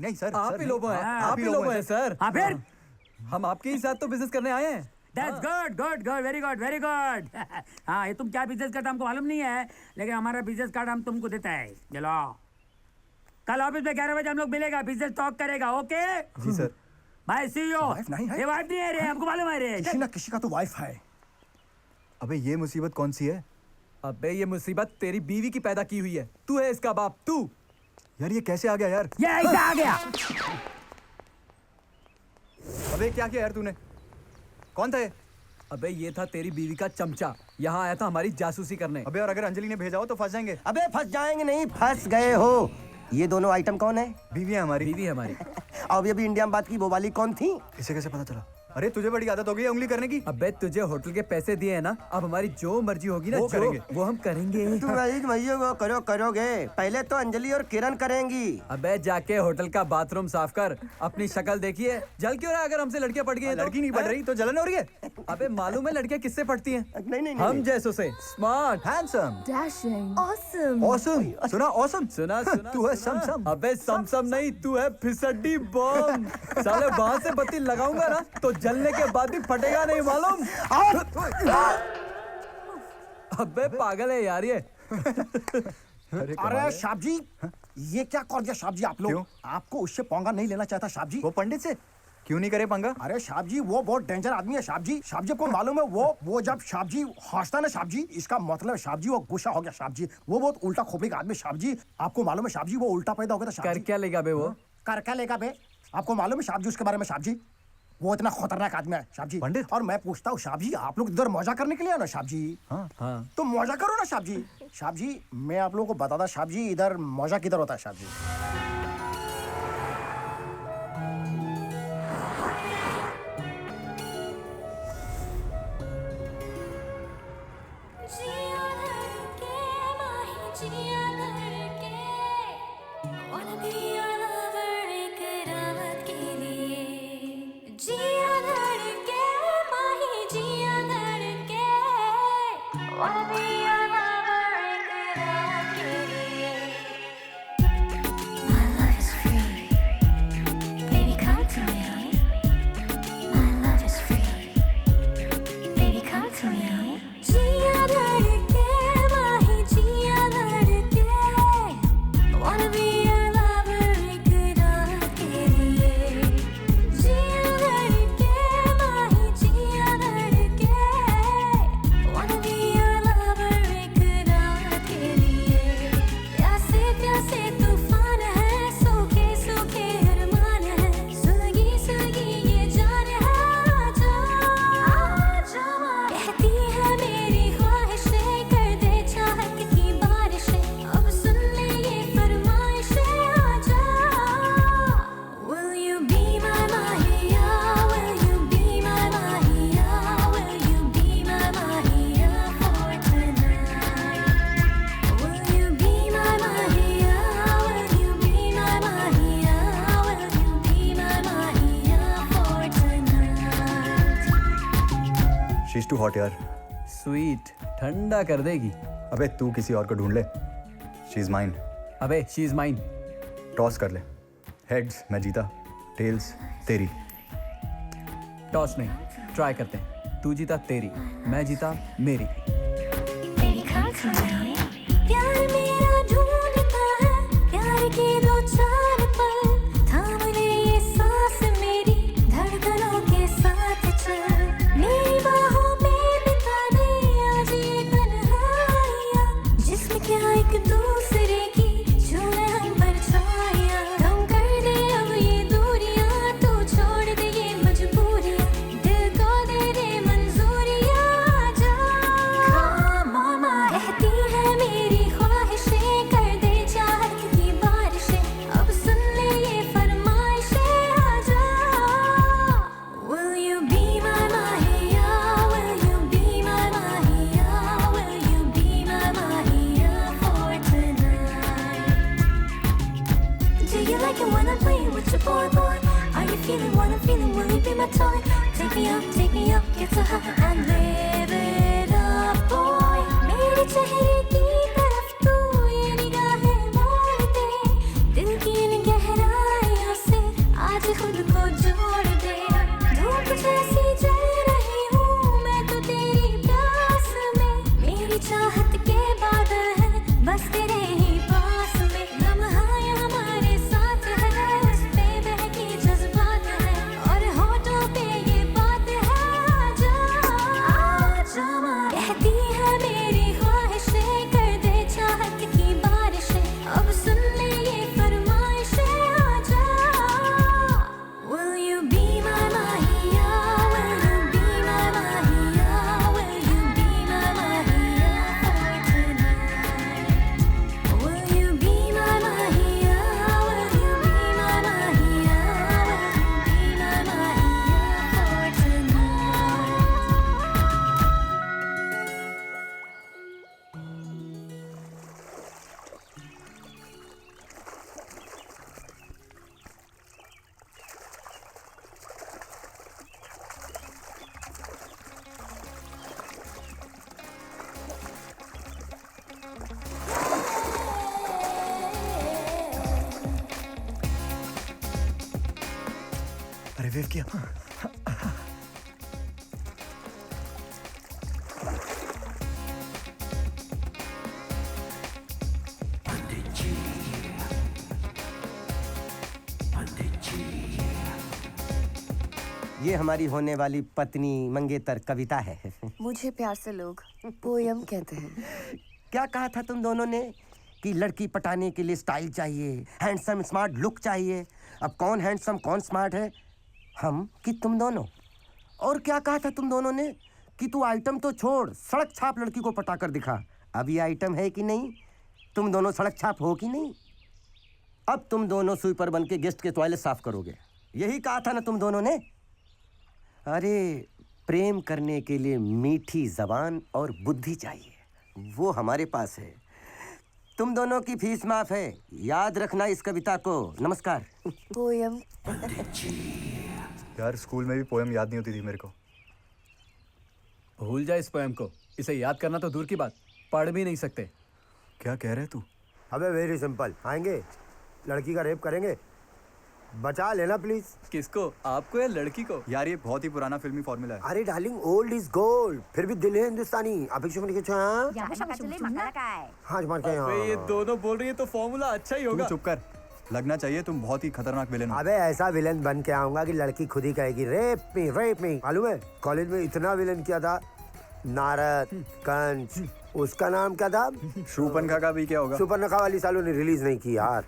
नहीं सर, आप ही लोबो हैं, आप ही लोबो हैं सर। हाँ फिर हम आपके ही साथ तो बिजनेस करने आए हैं। That's good, very good। हाँ ये तुम क्या बिजनेस करते हमको मालूम नहीं है, लेकिन हमारा बिजनेस कार्ड हम तुमको देता है। चलो कल ऑफिस में 11 बजे हम लोग मिलेगा, बिजनेस टॉक करेगा। ओके जी सर। भाई सी यू। वाइफ नहीं है? ये वाइफ नहीं है रे, हमको मालूम है रे। किसी ना किसी का तो वाइफ है। अबे ये मुसीबत कौन सी है? अबे ये मुसीबत तेरी बीवी की पैदा की हुई है। तू है इसका बाप, तू। यार ये कैसे आ गया यार? ये ऐसा आ गया। अबे क्या किया यार तूने? कौन था ये? अबे ये था तेरी बीवी का चमचा, यहाँ आया था हमारी जासूसी करने। अबे और अगर अंजलि ने भेजा हो तो फंस जाएंगे। अबे फंस जाएंगे नहीं, फंस गए हो। ये दोनों आइटम कौन है? बीवी है हमारी। बीवी है हमारी। और अभी इंडिया में बात की वो वाली कौन थी? इसे कैसे पता चला? अरे तुझे बड़ी आदत हो गई है उंगली करने की। अबे तुझे होटल के पैसे दिए हैं ना, अब हमारी जो मर्जी होगी ना, वो करेंगे। वो हम करेंगे। तुम वही वो करोगे। पहले तो अंजलि और किरण करेंगी। अबे जाके होटल का बाथरूम साफ कर, अपनी शक्ल देखिए। जल क्यों रहा है? अगर हमसे लड़कियां पड़ गई हैं तो? लड़की नहीं पड़ रही तो जलन हो रही है। अबे मालूम है लड़कियां किससे पड़ती हैं? नहीं हम जैसों से। Smart, handsome, dashing, awesome. Awesome. सुना ऑसम? सुना तू है समसम। अबे समसम नहीं, तू है फिसड्डी बम। साले वहां से बत्ती लगाऊंगा ना तो जलने के बाद भी फटेगा नहीं, मालूम? अबे पागल है यार ये। अरे साहब जी ये क्या कर दिया साहब जी आप लोग? आपको उससे पंगा नहीं लेना चाहता साहब जी। वो पंडित से क्यों नहीं करे पंगा? अरे साहब जी वो बहुत डेंजर आदमी है साहब जी। साहब जी को मालूम है वो जब साहब जी हंसता ना साहब जी, इसका मतलब साहब जी वो गुस्सा हो गया साहब जी। वो बहुत उल्टा खोपड़ी का आदमी साहब जी। आपको मालूम है साहब जी वो उल्टा पैदा हो गया था साहब कर जी। क्या लेगा बे वो? कर क्या लेगा बे? आपको मालूम है साहब जी उसके बारे में साहब जी? वो इतना खतरनाक आदमी है साहब जी। पंडित? और मैं पूछता हूँ साहब जी आप लोग इधर मौजा करने के लिए ना साहब जी? हाँ। तो मौजा करो ना साहब जी। साहब जी मैं आप लोगों को बताता साहब जी इधर मौजा किधर होता है साहब जी। She's too hot यार। स्वीट, ठंडा कर देगी। अबे तू किसी और को ढूंढ ले। She is mine। अबे शी इज माइन। टॉस कर ले। हेड्स मैं जीता, टेल्स तेरी। टॉस नहीं, ट्राई करते हैं। तू जीता तेरी, मैं जीता मेरी। प्यार मेरा ढूंढता है, प्यार के दो चार पल, थाम ले ये सांस मेरी, धड़कनों के साथ चल, मेरी बाहों में बिता दे आज ये तन्हाइयाँ, जिसमें क्या एक दूसरे की छूने हम परछाइयाँ, कम कर दे अब ये दूरियाँ, you like it when I'm playing with your boy, boy? Are you feeling what I'm feeling? Will you be my toy? Take me up, get so high and live it up, boy. मेरे चेहरे की तरफ तू ये निगाहें मोड़ दे, दिल की इन गहराइयों से आज खुद को जोड़ दे। धूप जैसी जल रही हूँ मैं तो तेरी प्यास में, मेरी चाहत के बादल हैं बस तेरे ही पास में। लम्हा ये हमारे साथ है, उस पे बहकी जज्बात है और होठों पे ये बात है। आजा आजा कहती है मेरी ख्वाहिशें, कर दे चाहत की बारिशें, अब सुन ले ये फरमाइशें। आजा Will you be my mahiya? Will you be my mahiya? Will you be my mahiya for tonight? Will you be my mahiya? Will you be my mahiya? Will you be my mahiya for अरे wave किया। ये हमारी होने वाली पत्नी मंगेतर कविता है। मुझे प्यार से लोग पोयम कहते हैं। क्या कहा था तुम दोनों ने कि लड़की पटाने के लिए स्टाइल चाहिए, हैंडसम स्मार्ट लुक चाहिए। अब कौन हैंडसम कौन स्मार्ट है, हम कि तुम दोनों? और क्या कहा था तुम दोनों ने कि तू आइटम तो छोड़, सड़क छाप लड़की को पटा कर दिखा। अब ये आइटम है कि नहीं? तुम दोनों सड़क छाप हो कि नहीं? अब तुम दोनों स्वीपर बन के गेस्ट के टॉयलेट साफ करोगे, यही कहा था ना तुम दोनों ने? अरे प्रेम करने के लिए मीठी जबान और बुद्धि चाहिए, वो हमारे पास है। तुम दोनों की फीस माफ है, याद रखना इस कविता को। नमस्कार। पोयम यार स्कूल में भी पोयम याद नहीं होती थी मेरे को। भूल जा इस पोएम को, इसे याद करना तो दूर की बात, पढ़ भी नहीं सकते। क्या कह रहे तू? अबे वेरी सिंपल, आएंगे लड़की का रेप करेंगे, बचा लेना प्लीज। किसको, आपको या लड़की को? यार ये बहुत ही पुराना फिल्मी फॉर्मूला है। अरे डार्लिंग ओल्ड इज गोल्ड, फिर भी दिल है हिंदुस्तानी। अपेक्षा में लिखे हाँ मार के अबे ये दोनों बोल रही है तो फॉर्मूला अच्छा ही होगा। चुप कर, लगना चाहिए तुम बहुत ही खतरनाक विलेन हो। अबे ऐसा विलेन बन के आऊंगा कि लड़की खुद ही कहेगी रेप मी। मालूम है कॉलेज में इतना विलेन किया था, नारद, कंस, उसका नाम क्या था? शूपनखा का भी क्या होगा? शूपनखा वाली सालों ने रिलीज नहीं की यार।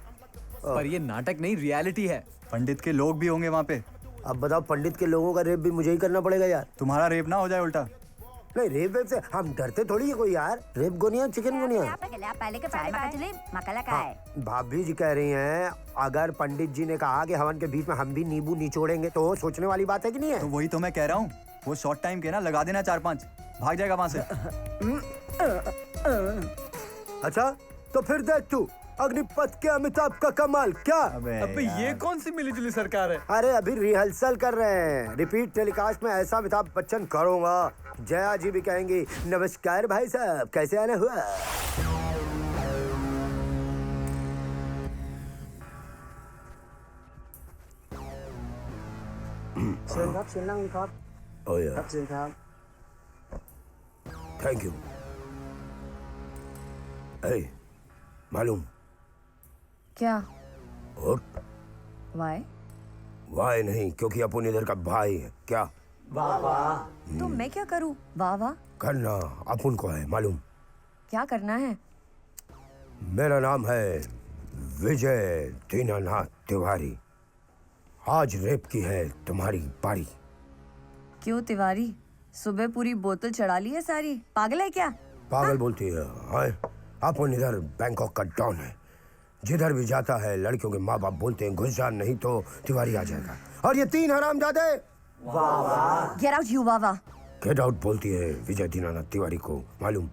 पर ये नाटक नहीं, रियलिटी है। पंडित के लोग भी होंगे वहाँ पे। अब बताओ, पंडित के लोगों का रेप भी मुझे ही करना पड़ेगा यार? तुम्हारा रेप ना हो जाए उल्टा। नहीं रेप से हम डरते थोड़ी है कोई यार। रेप गोनिया चिकन गोनिया। भाभी जी कह रही हैं अगर पंडित जी ने कहा कि हवन के बीच में हम भी नींबू निचोड़ेंगे तो सोचने वाली बात है कि नहीं है? तो वही तो मैं कह रहा हूँ, वो शॉर्ट टाइम के ना लगा देना 4-5, भाग जाएगा वहाँ से। अच्छा तो फिर देख तू अग्निपथ के अमिताभ का कमाल क्या? अबे ये कौन सी मिली-जुली सरकार है? अरे अभी रिहर्सल कर रहे हैं, रिपीट टेलीकास्ट में ऐसा अमिताभ बच्चन करूंगा, जया जी भी कहेंगी नमस्कार भाई साहब कैसे आना हुआ। Thank you. मालूम क्या? और वाई? वाई नहीं, क्योंकि अपन इधर का भाई है। क्या? वाह वाह। तो मैं क्या करूं? वाह वाह करना अपन को है मालूम। क्या करना है? मेरा नाम है विजय दीनानाथ तिवारी। आज रेप की है तुम्हारी बारी। क्यों तिवारी, सुबह पूरी बोतल चढ़ा ली है सारी, पागल है क्या? पागल बोलती है? अपन इधर बैंकॉक का डॉन है, जिधर भी जाता है लड़कियों के माँ बाप बोलते हैं घुस जा नहीं तो तिवारी आ जाएगा। और ये 3 हरामजादे गेट आउट यू वाह वाह। गेट आउट बोलती है विजय दीनानाथ तिवारी को मालूम।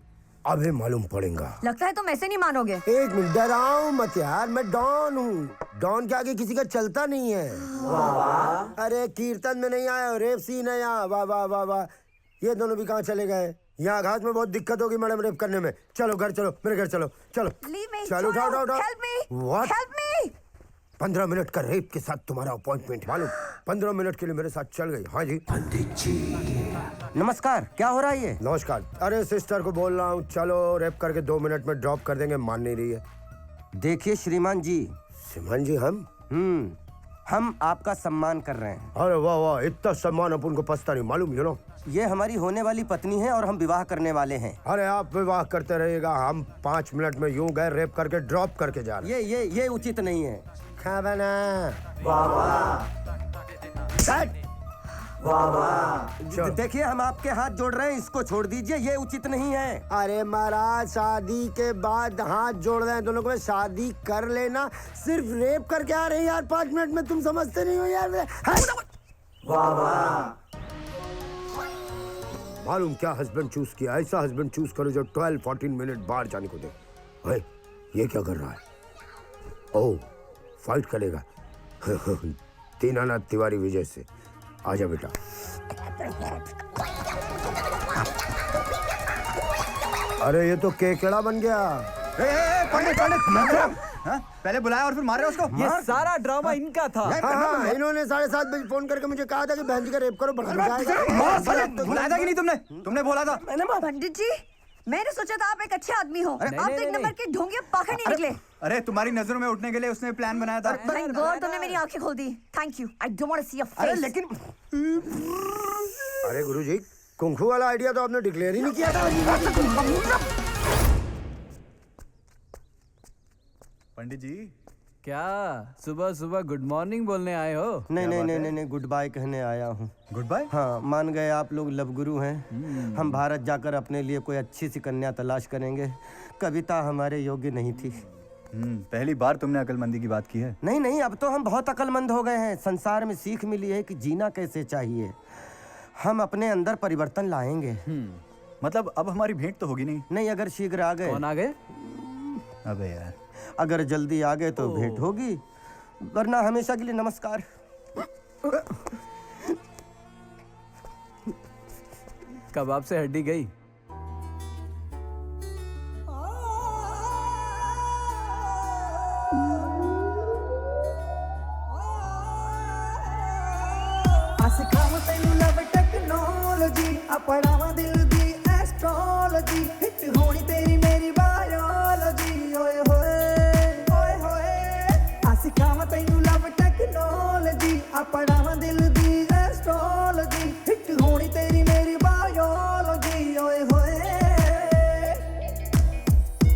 अभी मालूम पड़ेगा। लगता है तुम ऐसे नहीं मानोगे। एक मिनट, डराओ मत यार, मैं डॉन हूँ। डॉन के आगे किसी का चलता नहीं है। वाह। अरे कीर्तन में नहीं आया, रेप सीन है यहाँ। वाह वाह वाह वाह। ये दोनों भी कहाँ चले गए? यहाँ घाट में बहुत दिक्कत होगी मैडम रेप करने में। चलो घर चलो, मेरे घर चलो। चलो चलो, उठाओ उठाओ उठाओ। Help me! What? Help me! 15 minute का रेप के साथ तुम्हारा अपॉइंटमेंट मालूम। 15 मिनट के लिए मेरे साथ चल गई। हाँ जी पंडित जी। नमस्कार, क्या हो रहा है ये? नमस्कार। अरे सिस्टर को बोल रहा हूँ चलो रेप करके 2 मिनट में ड्रॉप कर देंगे, मान नहीं रही है। देखिए श्रीमान जी। श्रीमान जी हम आपका सम्मान कर रहे हैं। अरे वाह वाह, इतना सम्मान अपन को पछता नहीं मालूम। यू नो, ये हमारी होने वाली पत्नी है और हम विवाह करने वाले हैं। अरे आप विवाह करते रहिएगा, हम 5 मिनट में यूं गए रेप करके ड्रॉप करके जा रहे हैं। ये उचित नहीं है। खाना देखिए हम आपके हाथ जोड़ रहे हैं, इसको छोड़ दीजिए, ये उचित नहीं है। अरे महाराज, शादी के बाद हाथ जोड़ रहे हैं दोनों को, शादी कर लेना। सिर्फ रेप करके आ रहे हैं यार 5 मिनट में, तुम समझते नहीं हो यार। वाह वाह। मालूम क्या हस्बैंड चूज किया? ऐसा हस्बैंड चूज करो जो 12-14 मिनट बाहर जाने को दे। भाई ये क्या कर रहा है? ओह, फाइट करेगा। दीनानाथ तिवारी विजय से। आजा बेटा। अरे ये तो केकड़ा बन गया। पंडित पहले बुलाया और फिर मारे उसको। ये सारा ड्रामा इनका था। हाँ, इन्होंने 7:30 बजे फोन करके मुझे कहा था कि बहन जी का रेप करो। बुलाया था कि नहीं तुमने बोला था। पंडित जी, मैंने सोचा था आप एक अच्छे आदमी हो। आप तो एक नंबर के ढोंगे पाखंड नहीं निकले। अरे तुम्हारी नजरों में उठने के लिए उसने प्लान बनाया था। Thank God तुमने मेरी आंखें खोल दी। Thank you. I don't want to see your face. अरे लेकिन अरे गुरुजी, कुंफू वाला आइडिया तो आपने डिक्लेयर ही नहीं किया था। पंडित जी, क्या सुबह सुबह गुड मॉर्निंग बोलने आए हो? नहीं, गुड बाय कहने आया हूँ। Good bye? हाँ, मान गए आप लोग लव गुरु हैं। हम भारत जाकर अपने लिए कोई अच्छी सी कन्या तलाश करेंगे। कविता हमारे योग्य नहीं थी। पहली बार तुमने अकलमंदी की बात की है। नहीं, अब तो हम बहुत अकलमंद हो गए हैं। संसार में सीख मिली है कि जीना कैसे चाहिए। हम अपने अंदर परिवर्तन लाएंगे। मतलब अब हमारी भेंट तो होगी नहीं? नहीं, अगर शीघ्र आ गए। कौन आ गए? अबे यार, अगर जल्दी आ गए तो भेंट होगी, वरना हमेशा के लिए नमस्कार। कबाब से हड्डी गई। सिखावा तैनू लव टेक्नोलॉजी, अपनावा दिल दी एस्ट्रोलॉजी, हिट होनी तेरी मेरी बायोलॉजी। ओए होए ओए होए। सिखावा तैनू लव टेक्नोलॉजी, अपनावा दिल दी एस्ट्रोलॉजी, हिट होनी तेरी मेरी बायोलॉजी। ओए होए।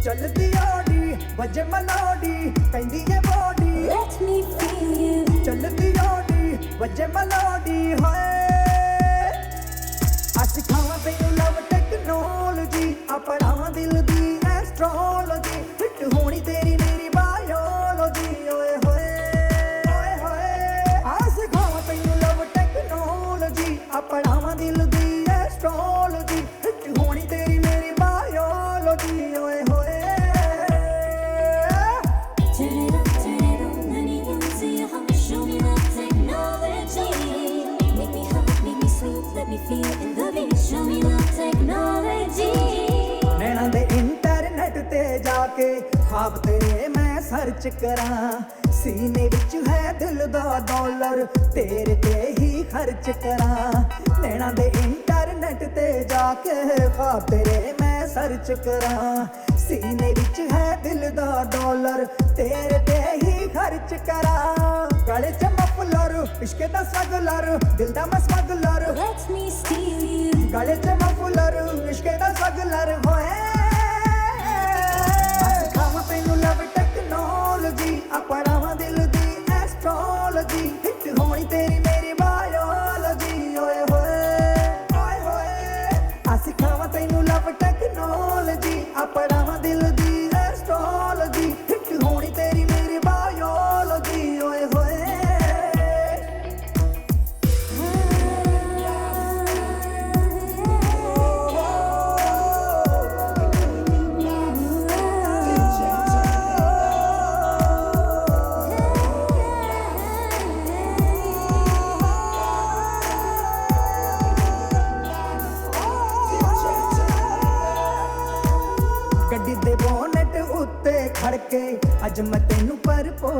चलती ओडी वजे मलोडी, कहंदी ये body let me feel you. चलती ओडी वजे मलोडी होए। सिखावा तैनू लव टेक्नोलॉजी, अपनावा दिल दी एस्ट्रोलॉजी, हिट होनी तेरी मेरी बायोलॉजी। ओए होए ओए होए। सिखावा तैनू लव टेक्नोलॉजी, अपनावा दिल दी एस्ट्रोलॉजी, हिट होनी तेरी मेरी बायोलॉजी। ओए होए। Let me feel in the beat, show me love technology. Naina they internet ते जाके ख्वाब तेरे मैं सर्च करा, सीने विच है दिल दा डॉलर, तेरे ते ही खर्च करा। नैना दे इंटरनेट ते जाके ख्वाब तेरे मैं सर्च करा, सीने विच है दिल दा डॉलर, तेरे ते ही खर्च करा। गले च मफलर, इश्क दा स्मगलर, दिल दा मैं smuggler. Let me steal you. गले च मफलर, इश्क दा स्मगलर होए। सिखावा तैनू लव टेक्नोलॉजी, अपनावा दिल दी एस्ट्रोलॉजी, हिट होनी तेरी मेरी बायोलॉजी। ओए होए ओए होए। सिखावा तैनू लव टेक्नोलॉजी, अपनावा दिल दी एस्ट्रोलॉजी, हिट होनी तेरी मेरी बायोलॉजी। ओए होए।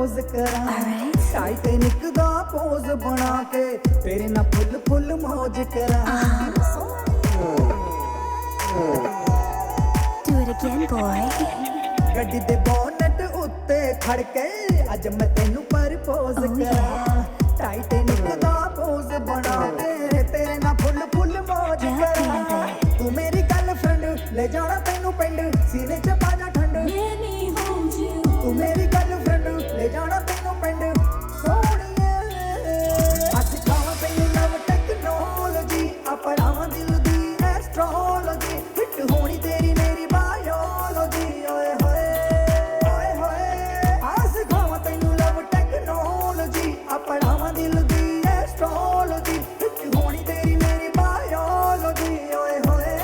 प्रपोज करा टाइटैनिक दा पोज बना के तेरे ना फुल फुल मौज करा Do it again, boy. ਗੱਡੀ ਦੇ ਬੋਨਟ ਉੱਤੇ ਖੜ ਕੇ ਅੱਜ ਮੈਂ ਤੈਨੂੰ ਪ੍ਰਪੋਜ਼ ਕਰਾਂ ਟਾਈਟੈਨਿਕ ਦਾ ਪੋਜ਼ ਬਣਾ ਕੇ ਤੇਰੇ ਨਾਲ ਫੁੱਲ ਫੁੱਲ ਮੌਜ ਕਰਾਂ ਤੂੰ ਮੇਰੀ ਗਰਲਫ੍ਰੈਂਡ ਲੈ ਜਾਣਾ ਤੈਨੂੰ ਪਿੰਡ ਸੀਨੇ 'ਚ ਪਾ ਜਾ ਠੰਡ ਤੂੰ ਮੇਰੀ ਗਰਲਫ੍ਰੈਂਡ ਲੈ ਜਾਣਾ ਤੈਨੂੰ ਪਿੰਡ ਸੋਹਣੀਏ ਅੱਜ ਖਾਵਾਂ ਤੈਨੂੰ ਲਵ ਟੈਕਨੋਲੋਜੀ ਆਪਣਾ ਦਿਲ ਦੀ ਐਸਟ੍ਰੋਲੋਜੀ ਫਿੱਟ ਹੋਣੀ ਤੇਰੀ ਮੇਰੀ ਬਾਇਓਲੋਜੀ ਓਏ ਹੋਏ ਆਸ ਖਾਵਾਂ ਤੈਨੂੰ ਲਵ ਟੈਕਨੋਲੋਜੀ ਆਪਣਾ ਦਿਲ ਦੀ ਐਸਟ੍ਰੋਲੋਜੀ ਫਿੱਟ ਹੋਣੀ ਤੇਰੀ ਮੇਰੀ ਬਾਇਓਲੋਜੀ ਓਏ ਹੋਏ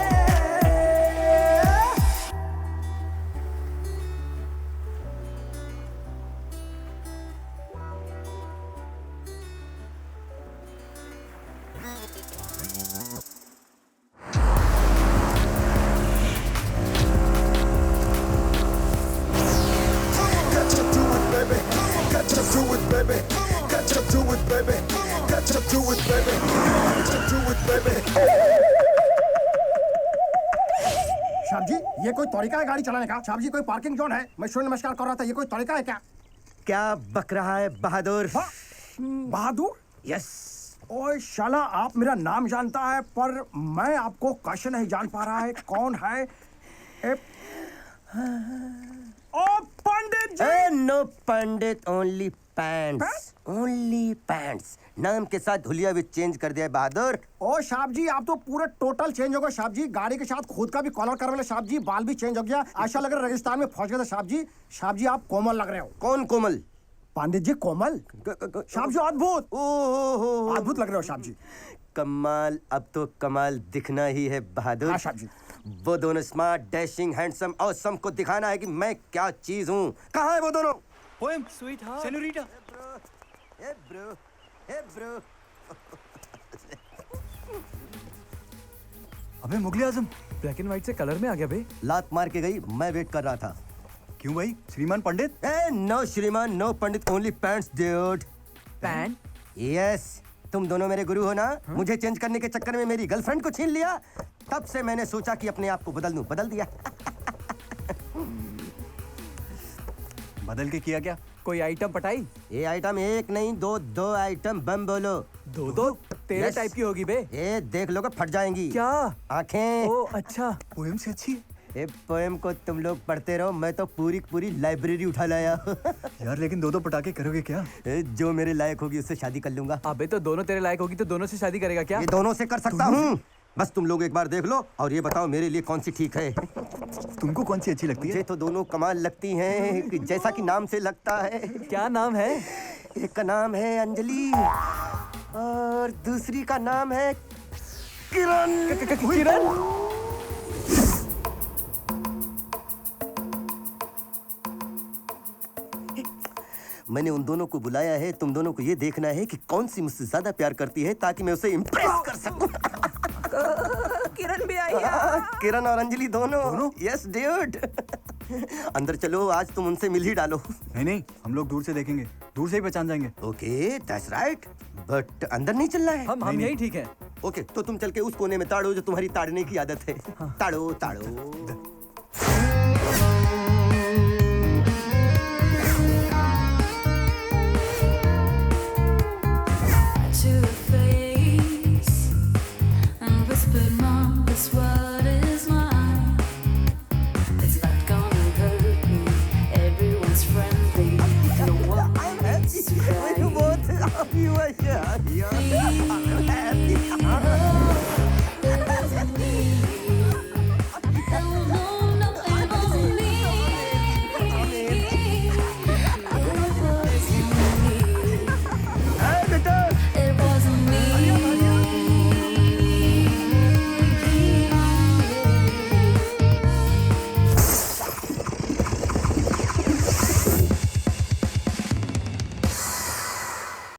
साहब जी ये कोई तरीका है गाड़ी चलाने का? साहब जी कोई पार्किंग जोन है? मैं सूर्य नमस्कार कर रहा था, ये कोई तरीका है क्या? क्या बक रहा है बहादुर? बहादुर? यस। ओए शाला आप मेरा नाम जानता है पर मैं आपको कैसे नहीं जान पा रहा है कौन है? ओ पंडित जी! No Pandit, only pants, only pants. नाम के साथ हुलिया भी चेंज कर दिया है बहादुर। ओ साहब जी आप तो पूरा टोटल चेंज हो गए साहब जी, गाड़ी के साथ खुद का भी कॉलर कर रहे साहब जी, बाल भी चेंज हो गया, ऐसा लग रहा है रेगिस्तान में फंस गए थे साहब जी। साहब जी आप कोमल लग रहे हो। कौन कोमल? पंडित जी कोमल। साहब जी अद्भुत, अद्भुत लग रहे हो साहब जी। कमाल, अब तो कमाल दिखना ही है बहादुर। हाँ साहब जी। वो दोनों स्मार्ट, डैशिंग, हैंडसम, ऑसम को दिखाना है कि मैं क्या चीज हूँ। कहाँ है वो दोनों? Poem, sweetheart, senorita. ए ब्रो, ए ब्रो। अबे Mughal-e-Azam, black and white से कलर में आ गया बे। लात मार के गई, मैं वेट कर रहा था। क्यों भाई, श्रीमान पंडित? नो श्रीमान, no Pandit, only pants dude. Pant? Yes, तुम दोनों मेरे गुरु हो ना? मुझे चेंज करने के चक्कर में मेरी गर्लफ्रेंड को छीन लिया, तब से मैंने सोचा कि अपने आप को बदल दूं, बदल दिया। बदल के किया क्या? कोई आइटम पटाई? ये आइटम एक नहीं, दो आइटम बम बोलो। दो तेरे टाइप की होगी बे। ये देख लोगे फट जाएंगी। क्या? आंखें। ओ अच्छा, पोएम से अच्छी है। ये पोएम को तुम लोग पढ़ते रहो, मैं तो पूरी लाइब्रेरी उठा लाया। यार लेकिन दो पटाखे करोगे क्या? जो मेरे लायक होगी उससे शादी कर लूंगा। अबे तो दोनों तेरे लायक होगी तो दोनों से शादी करेगा क्या? ये दोनों से कर सकता हूँ, बस तुम लोग एक बार देख लो और ये बताओ मेरे लिए कौन सी ठीक है। तुमको कौन सी अच्छी लगती है? मुझे तो दोनों कमाल लगती हैं, कि जैसा कि नाम से लगता है। क्या नाम है? एक का नाम है अंजलि और दूसरी का नाम है किरण। किरण? मैंने उन दोनों को बुलाया है, तुम दोनों को ये देखना है कि कौन सी मुझसे ज्यादा प्यार करती है, ताकि मैं उसे इम्प्रेस कर सकूं। किरण भी आई है। किरण और अंजलि दोनों? Yes dude. अंदर चलो, आज तुम उनसे मिल ही डालो। नहीं, हम लोग दूर से देखेंगे, दूर से ही पहचान जाएंगे। ओके, दैट्स राइट, बट अंदर नहीं चलना है। हम यही ठीक है। ओके, तो तुम चल के उस कोने में ताड़ो जो तुम्हारी ताड़ने की आदत है। ताड़ो ताड़ो।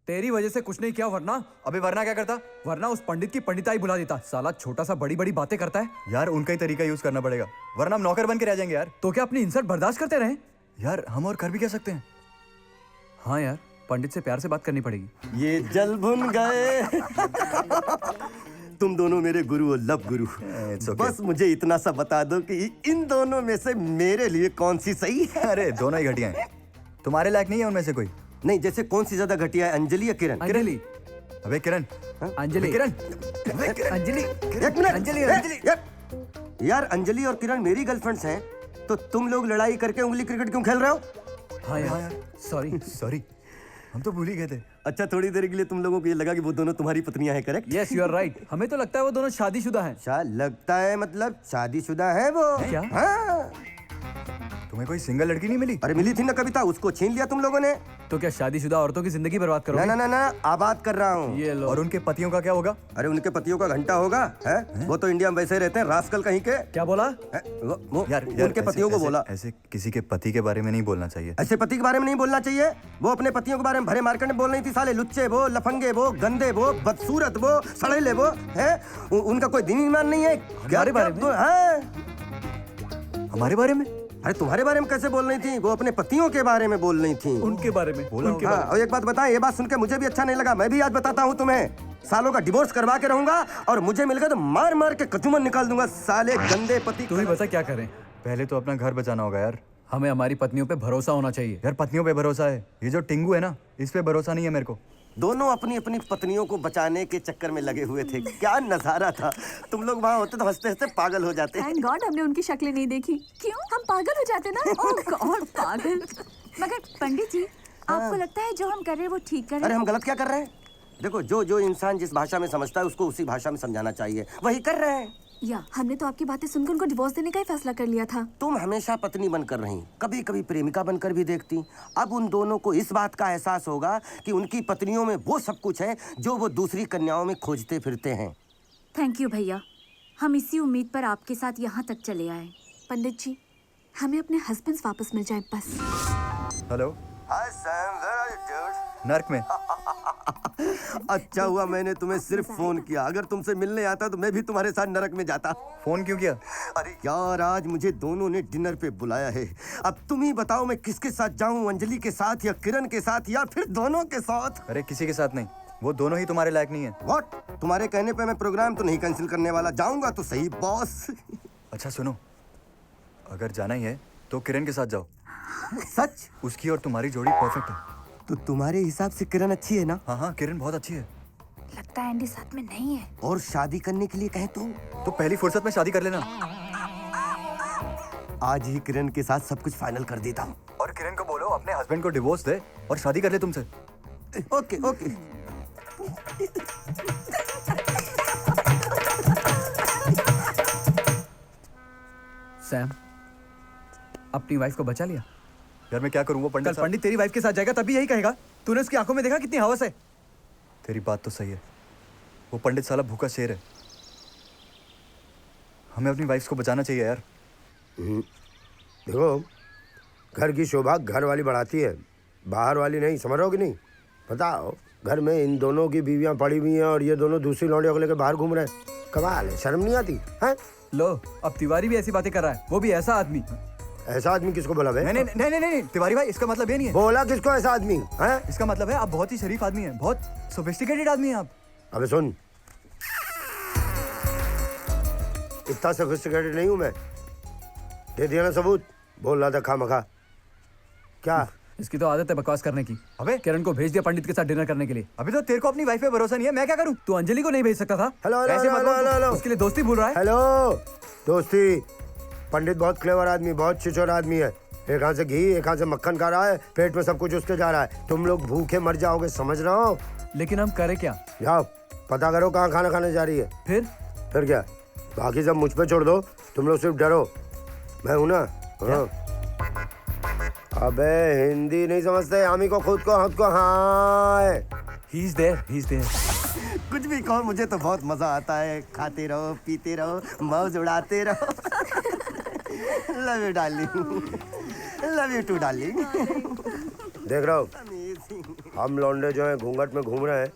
तेरी वजह से कुछ नहीं किया, वरना? अबे वरना क्या करता? वरना उस पंडित की पंडिताई बुला देता। साला छोटा सा बड़ी बातें करता है। यार उनका ही तरीका यूज करना पड़ेगा, वरना हम नौकर बन के रह जाएंगे यार। तो क्या अपनी इंसल्ट बर्दाश्त करते रहे? यार हम और कर भी क्या सकते हैं? हाँ यार, पंडित से प्यार से बात करनी पड़ेगी। ये जल भुन गए। तुम दोनों मेरे गुरु हो, लव गुरु। बस मुझे इतना सा बता दो कि इन दोनों में से मेरे लिए कौन सी सही है। अरे दोनों ही घटिया हैं, तुम्हारे लायक नहीं है उनमें से कोई। नहीं, जैसे कौन सी ज्यादा घटिया है, अंजलि या किरण? अंजलि। अबे किरण। अंजलि। किरण। अंजलि। एक मिनट। अंजलि। यार अंजलि और किरण मेरी गर्लफ्रेंड्स हैं, तो तुम लोग लड़ाई करके उंगली क्रिकेट क्यों खेल रहे हो? हाँ यार, सॉरी। सॉरी, हम तो भूल ही गए थे। अच्छा, थोड़ी देर के लिए तुम लोगों को ये लगा कि वो दोनों तुम्हारी पत्नियां हैं, correct? Yes, you are right. हमें तो लगता है वो दोनों शादीशुदा हैं। लगता है मतलब शादीशुदा है वो? क्या? हाँ। तुम्हें कोई सिंगल लड़की नहीं मिली? अरे मिली थी ना कविता, उसको छीन लिया तुम लोगों ने। तो क्या शादीशुदा औरतों की जिंदगी बर्बाद करोगे? ना ना ना, आबाद कर रहा हूँ। ये लो। और उनके पतियों का क्या होगा? अरे उनके पतियों का घंटा होगा है? वो तो इंडिया में वैसे रहते हैं, रास्कल कहीं के। क्या बोला? यार उनके पतियों को बोला। ऐसे किसी के पति के बारे में नहीं बोलना चाहिए। ऐसे पति के बारे में नहीं बोलना चाहिए। वो अपने पतियों के बारे में भरे मार्केट में बोल रही थी। साले लुच्चे वो, लफंगे वो, गंदे वो, बदसूरत वो, सड़ेले वो है। उनका कोई दिन ईमान नहीं है। हमारे बारे में? हमारे बारे में? अरे तुम्हारे बारे में कैसे बोल रही थी? वो अपने पतियों के बारे में बोल रही थी। उनके बारे में बोला। हाँ, और एक बात बताएं, ये बात सुन के मुझे भी अच्छा नहीं लगा। मैं भी आज बताता हूँ तुम्हें, सालों का डिवोर्स करवा के रहूंगा और मुझे मिल गया तो मार मार के कचूमन निकाल दूंगा। साले गंदे पति। तू ही बता क्या करें? पहले तो अपना घर बचाना होगा यार। हमें हमारी पत्नियों पे भरोसा होना चाहिए। यार पत्नियों पे भरोसा है, ये जो टिंगू है ना, इस पे भरोसा नहीं है मेरे को। दोनों अपनी अपनी पत्नियों को बचाने के चक्कर में लगे हुए थे। क्या नजारा था। तुम लोग वहाँ होते तो हंसते हंसते पागल हो जाते। थैंक गॉड हमने उनकी शक्लें नहीं देखी। क्यों? हम पागल हो जाते ना। ओह गॉड, पागल। मगर पंडित जी, आपको लगता है जो हम कर रहे हैं वो ठीक कर रहे हैं? अरे हम गलत क्या कर रहे हैं? देखो, जो इंसान जिस भाषा में समझता है उसको उसी भाषा में समझाना चाहिए, वही कर रहे हैं। या हमने तो आपकी बातें सुनकर उनको डिवोर्स देने का ही फैसला कर लिया था। तुम हमेशा पत्नी बनकर रही, कभी कभी प्रेमिका बनकर भी देखती। अब उन दोनों को इस बात का एहसास होगा कि उनकी पत्नियों में वो सब कुछ है जो वो दूसरी कन्याओं में खोजते फिरते हैं। थैंक यू भैया, हम इसी उम्मीद पर आपके साथ यहाँ तक चले आए। पंडित जी, हमें अपने हस्बैंड्स वापस मिल जाए बस। हेलो। नर्क में। अच्छा हुआ मैंने तुम्हें सिर्फ फोन किया। अगर तुमसे मिलने आता तो मैं भी तुम्हारे साथ नरक में जाता। फोन क्यों किया? अरे यार, आज मुझे दोनों ने डिनर पे बुलाया है। अब तुम ही बताओ मैं किसके साथ जाऊं, अंजलि के साथ या किरण के साथ या फिर दोनों के साथ? अरे किसी के साथ नहीं, वो दोनों ही तुम्हारे लायक नहीं है। व्हाट? तुम्हारे कहने पे मैं प्रोग्राम तो नहीं कैंसिल करने वाला, जाऊंगा तो सही बॉस। अच्छा सुनो, अगर जाना ही है तो किरण के साथ जाओ। सच? उसकी और तुम्हारी जोड़ी परफेक्ट है। तो तुम्हारे हिसाब से किरण अच्छी है ना? हाँ, किरण बहुत अच्छी है। लगता है एंडी साथ में नहीं है। और शादी करने के लिए कहें तो पहली फुर्सत में शादी कर लेना। आज ही किरण के साथ सब कुछ फाइनल कर देता हूँ। और किरण को बोलो अपने हस्बैंड को डिवोर्स दे और शादी कर ले तुमसे। Okay okay. सैम, अपनी वाइफ को बचा लिया? यार मैं क्या करूं? वो कल पंडित तेरी वाइफ के साथ जाएगा तभी यही कहेगा। तूने उसकी आंखों में देखा कितनी हवस है? तेरी बात तो सही है, वो पंडित साला भूखा शेर है। हमें अपनी वाइफ को बचाना चाहिए यार। देखो, घर की शोभा घर वाली बढ़ाती है, बाहर वाली नहीं। समझ रहे हो कि नहीं? बताओ, घर में इन दोनों की बीवियां पड़ी हुई हैं और ये दोनों दूसरी लौंडियों को लेकर बाहर घूम रहे हैं। कमाल है, शर्म नहीं आती है? लो, अब तिवारी भी ऐसी बातें कर रहा है, वो भी ऐसा आदमी। ऐसा आदमी किसको बोला? नहीं, तिवारी भाई, इसका मतलब ये नहीं है। बोला किसको ऐसा आदमी है? इसका मतलब है आप बहुत ही शरीफ आदमी हैं, बहुत सोफिस्टिकेटेड आदमी हैं आप। अबे सुन, इतना सोफिस्टिकेटेड नहीं हूं मैं। दे दिया ना सबूत। बोल रहा था खामखा। क्या? इसकी तो आदत है बकवास करने की। अबे किरण को भेज दिया पंडित के साथ डिनर करने के लिए। अभी तो तेरे को अपनी वाइफ पे भरोसा नहीं है, मैं क्या करूं? तू अंजलि को नहीं भेज सकता था? हेलो ऐसे मतलब उसके लिए दोस्ती भूल रहा है? हेलो, दोस्ती? पंडित बहुत क्लेवर आदमी, बहुत छिछोर आदमी है। एक हाथ से घी, एक हाथ से मक्खन खा रहा है, पेट में सब कुछ उसके जा रहा है। तुम लोग भूखे मर जाओगे, समझ रहे हो? लेकिन हम करें क्या? जाओ पता करो कहाँ खाना खाने जा रही है। फिर क्या? बाकी सब मुझ पे छोड़ दो, तुम लोग सिर्फ डरो। मैं हूं ना। हाँ। अबे हिंदी नहीं समझते? हामी को खुद को हाय। He is there, he is there. कुछ भी कहो, मुझे तो बहुत मजा आता है। खाते रहो, पीते रहो, मौज उड़ाते रहो। Love you darling, love you too darling. देख रहा हो, हम लौंडे जो हैं घूंघट में घूम रहे हैं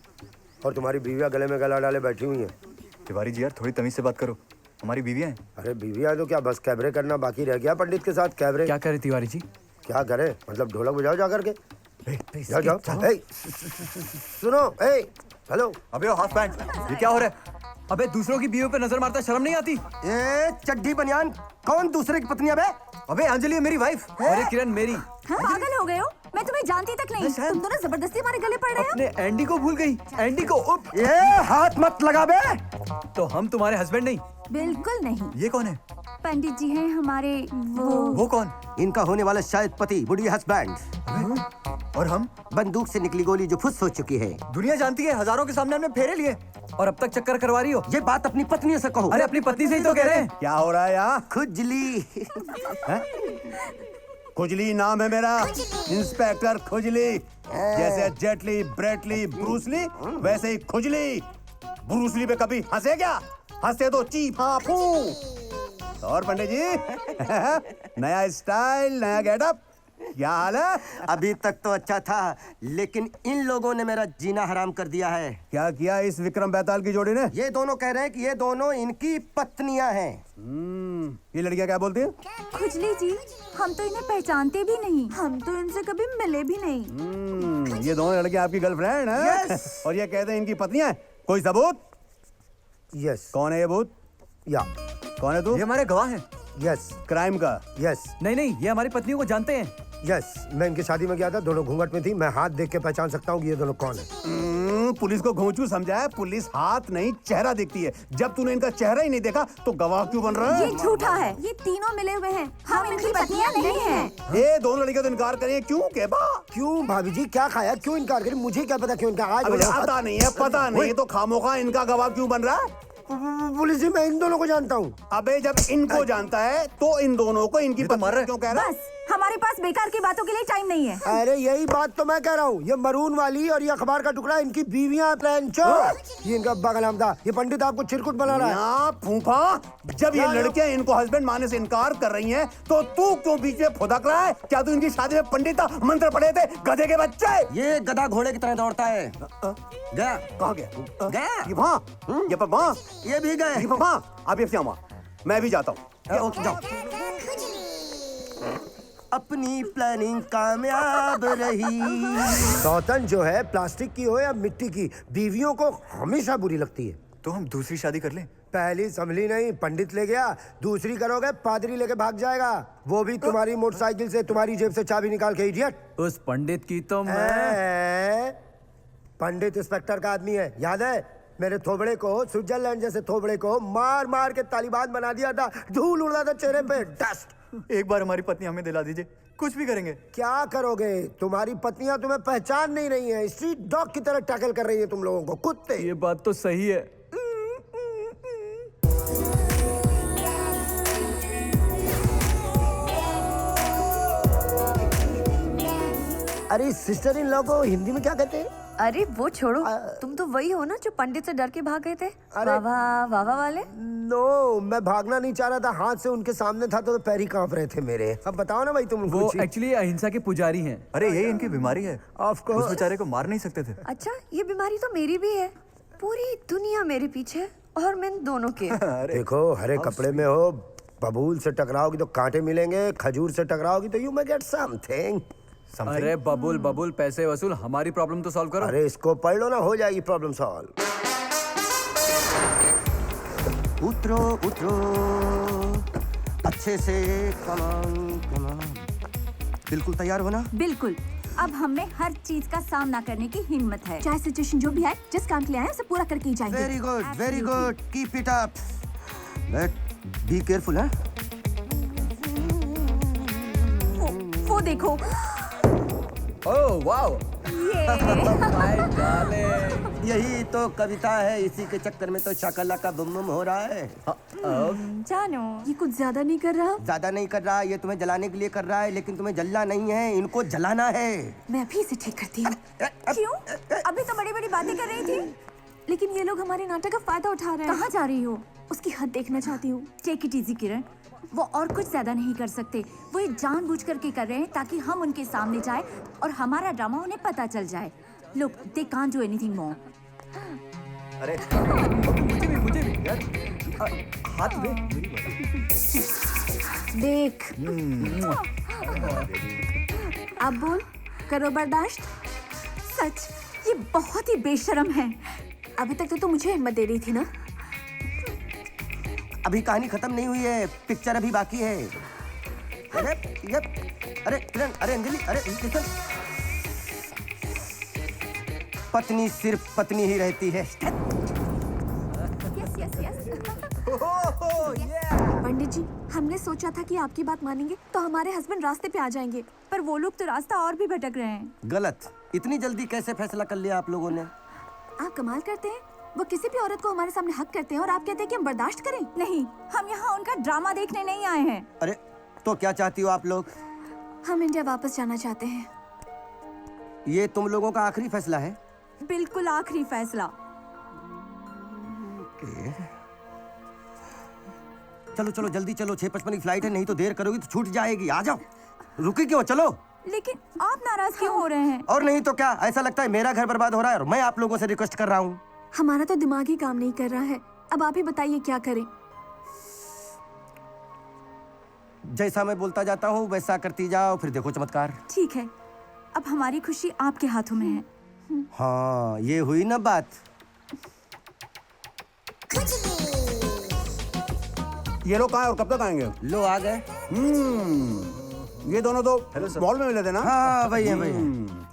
और तुम्हारी बीवियां गले में गला डाले बैठी हुई हैं। तिवारी जी यार, थोड़ी तमीज से बात करो, हमारी बीवियां हैं। अरे बीवियां तो क्या, बस कैबरे करना बाकी रह गया पंडित के साथ। कैबरे क्या करे तिवारी जी? क्या करे मतलब? ढोलक बजाओ जा करके। जाओ जाओ। सुनो, हेलो। अबे हाफ पैंट, ये क्या हो रहा है? अबे दूसरों की बीवियों पे नजर मारता शर्म नहीं आती? ए चड्डी बनियान, कौन दूसरे की पत्नी है बे? अबे अंजलि है मेरी वाइफ। अरे किरण मेरी। हाँ, पागल हो गए हो? मैं तुम्हें जानती तक नहीं। तुम दोनों जबरदस्ती हमारे गले पड़ रहे हो। अपने एंडी को भूल गई। एंडी को ये हाथ मत लगा बे। तो हम तुम्हारे हस्बैंड नहीं? बिल्कुल नहीं। ये कौन है? पंडित जी हैं हमारे वो कौन? इनका होने वाला शायद पति, बुढ़ी हस्बैंड। और हम? बंदूक से निकली गोली जो फुस हो चुकी है। दुनिया जानती है, हजारों के सामने हमने फेरे लिए और अब तक चक्कर करवा रही हो। ये बात अपनी पत्नी से कहो। अरे अपनी पत्नी से ही तो कह रहे हैं। क्या हो रहा है यहाँ? खुजली। खुजली नाम है मेरा, इंस्पेक्टर खुजली। जैसे जेटली, ब्रेटली, ब्रूसली, वैसे ही खुजली। ब्रूसली पे कभी हंसे क्या? हंसे तो चीप हाँ फू। और पंडित जी नया स्टाइल, नया गेटअप, क्या हाल है? अभी तक तो अच्छा था, लेकिन इन लोगों ने मेरा जीना हराम कर दिया है। क्या किया इस विक्रम बेताल की जोड़ी ने? ये दोनों कह रहे हैं कि ये दोनों इनकी पत्नियां हैं। ये लड़कियां क्या बोलती हैं? खुजली जी, हम तो इन्हें पहचानते भी नहीं, हम तो इनसे कभी मिले भी नहीं। ये दोनों लड़कियां आपकी गर्लफ्रेंड हैं? और ये कहते हैं इनकी पत्नियां हैं। कोई सबूत? यस। कौन है ये भूत? या कौन है तू? ये हमारे गवाह हैं। यस। क्राइम का? यस। नहीं, ये हमारी पत्नियों को जानते हैं। यस, मैं इनकी शादी में गया था, दोनों घूंघट में थी। मैं हाथ देख के पहचान सकता हूँ कि ये दोनों कौन है। पुलिस को घोंचू समझा है? पुलिस हाथ नहीं चेहरा देखती है। जब तूने इनका चेहरा ही नहीं देखा तो गवाह क्यों बन रहा है? ये झूठा है, ये तीनों मिले हुए हैं, हम इनकी पत्नियां नहीं हैं। ये दोनों लड़कियां तो इनकार करें, क्यों केबा? क्यों भाभी जी, क्या खाया, क्यों इनकार करें? मुझे क्या पता क्यों इनकार? आज पता नहीं है, पता नहीं तो खामोखा इनका गवाह क्यों बन रहा है? पुलिस जी, मैं इन दोनों को जानता हूँ। अबे जब इनको जानता है तो इन दोनों को इनकी पत्नी क्यों कह रहा है? बस हमारे पास बेकार की बातों के लिए टाइम नहीं है। अरे यही बात तो मैं कह रहा हूँ। ये मरून वाली और ये अखबार का टुकड़ा इनकी बीवियां ये इनका अब्बा का नाम था। ये पंडित आपको चिरकुट बना रहा है। फूफा, जब ये लड़कियां इनको हस्बैंड मानने से इनकार कर रही हैं, तो तू क्यों बीच में फुदक रहा है? क्या तू इनकी शादी में पंडित था, मंत्र पढ़े थे, गधे के बच्चे? ये गधा घोड़े की तरह दौड़ता है। गया? कहाँ गया? गया? ये वहाँ, ये पर वहाँ, ये भी गए। ये पर वहाँ। आप ये मैं भी जाता हूँ। जाओ। अपनी प्लानिंग कामयाब रही। सौतन जो है प्लास्टिक की हो या मिट्टी की, बीवियों को हमेशा बुरी लगती है। तो हम दूसरी शादी कर लें? पहली संभली नहीं, पंडित ले गया। दूसरी करोगे पादरी लेके भाग जाएगा, वो भी तुम्हारी मोटरसाइकिल से, तुम्हारी जेब से चाबी निकाल के। इडियट। उस पंडित की तो मैं... पंडित इंस्पेक्टर का आदमी है, याद है? मेरे थोबड़े को, स्विट्जरलैंड जैसे थोबड़े को मार मार के तालिबान बना दिया था। धूल उड़ा था चेहरे पे, डस्ट। एक बार हमारी पत्नी हमें दिला दीजिए, कुछ भी करेंगे। क्या करोगे? तुम्हारी पत्नियां तुम्हें पहचान नहीं रही हैं, स्ट्रीट डॉग की तरह टैकल कर रही है तुम लोगों को, कुत्ते। ये बात तो सही है। अरे सिस्टर इन लॉ को हिंदी में क्या कहते हैं? अरे वो छोड़ो, तुम तो वही हो ना जो पंडित से डर के भाग गए थे। वावा वाले? नो, मैं भागना नहीं चाह रहा था, हाथ से उनके सामने था तो पैर ही कांप रहे थे मेरे। अब बताओ ना भाई तुम। वो एक्चुअली अहिंसा के पुजारी हैं। अरे यही इनकी बीमारी है। Of course. उस बेचारे को मार नहीं सकते थे। अच्छा, ये बीमारी तो मेरी भी है। पूरी दुनिया मेरे पीछे और मैं दोनों के। देखो, हरे कपड़े में हो, बबूल से टकराओगी तो कांटे मिलेंगे, खजूर से टकराओगी तो यू मे गेट समथिंग। अरे बबुल पैसे वसूल, हमारी प्रॉब्लम तो सॉल्व करो। अरे इसको पढ़ लो ना, हो जाएगी प्रॉब्लम सॉल्व। उतरो अच्छे से। कमान। बिल्कुल तैयार हो ना? बिल्कुल। अब हमें हर चीज का सामना करने की हिम्मत है, चाहे सिचुएशन जो भी आए, जिस काम के लिए आए उसे पूरा करके ही जाएंगे। Very good, keep it up. But be careful. है वो देखो। Oh wow. यही तो कविता है, इसी के चक्कर में तो शाकला का बुम बुम हो रहा है। जानो, ये कुछ ज्यादा नहीं कर रहा? ज्यादा नहीं कर रहा, ये तुम्हें जलाने के लिए कर रहा है, लेकिन तुम्हें जलना नहीं है, इनको जलाना है। मैं अभी इसे ठीक करती हूँ। क्यों? अभी तो बड़ी बड़ी बातें कर रही थी, लेकिन ये लोग हमारे नाटक का फायदा उठा रहे हैं। कहाँ जा रही हो? उसकी हद देखना चाहती हूँ। टेक इट इजी किरण, वो और कुछ ज्यादा नहीं कर सकते। वो ये जानबूझ करके कर रहे हैं ताकि हम उनके सामने जाए और हमारा ड्रामा उन्हें पता चल जाए। Look, they can't do anything more. अरे मुझे भी यार, हाथ में देख। अब बोल। करो बर्दाश्त। सच ये बहुत ही बेशर्म है। अभी तक तो तू मुझे हिम्मत दे रही थी ना। अभी कहानी खत्म नहीं हुई है, पिक्चर अभी बाकी है। अरे अरे किरण, अरे अंजलि, अरे किशन। पत्नी सिर्फ पत्नी ही रहती है। पंडित जी, हमने सोचा था कि आपकी बात मानेंगे तो हमारे हस्बैंड रास्ते पे आ जाएंगे, पर वो लोग तो रास्ता और भी भटक रहे हैं। गलत। इतनी जल्दी कैसे फैसला कर लिया आप लोगों ने? आप कमाल करते हैं। वो किसी भी औरत को हमारे सामने हक करते हैं और आप कहते हैं कि हम बर्दाश्त करें। नहीं, हम यहाँ उनका ड्रामा देखने नहीं आए हैं। अरे तो क्या चाहती हो आप लोग? हम इंडिया वापस जाना चाहते हैं। ये तुम लोगों का आखिरी फैसला है? बिल्कुल आखिरी फैसला। चलो चलो जल्दी चलो, 6:55 की फ्लाइट है, नहीं तो देर करोगी तो छूट जाएगी। आ जाओ, रुकी क्यों, चलो। लेकिन आप नाराज क्यों हो रहे हैं? और नहीं तो क्या, ऐसा लगता है मेरा घर बर्बाद हो रहा है और मैं आप लोगों से रिक्वेस्ट कर रहा हूँ। हमारा तो दिमाग ही काम नहीं कर रहा है। अब आप ही बताइए क्या करें। जैसा मैं बोलता जाता हूँ वैसा करती जाओ, फिर देखो चमत्कार। ठीक है, अब हमारी खुशी आपके हाथों में है। हाँ, ये हुई ना बात। ये लोग कहाँ हैं और कब तक आएंगे? लो आ गए। ये दोनों तो मॉल में मिले थे ना? हाँ वही है वही है।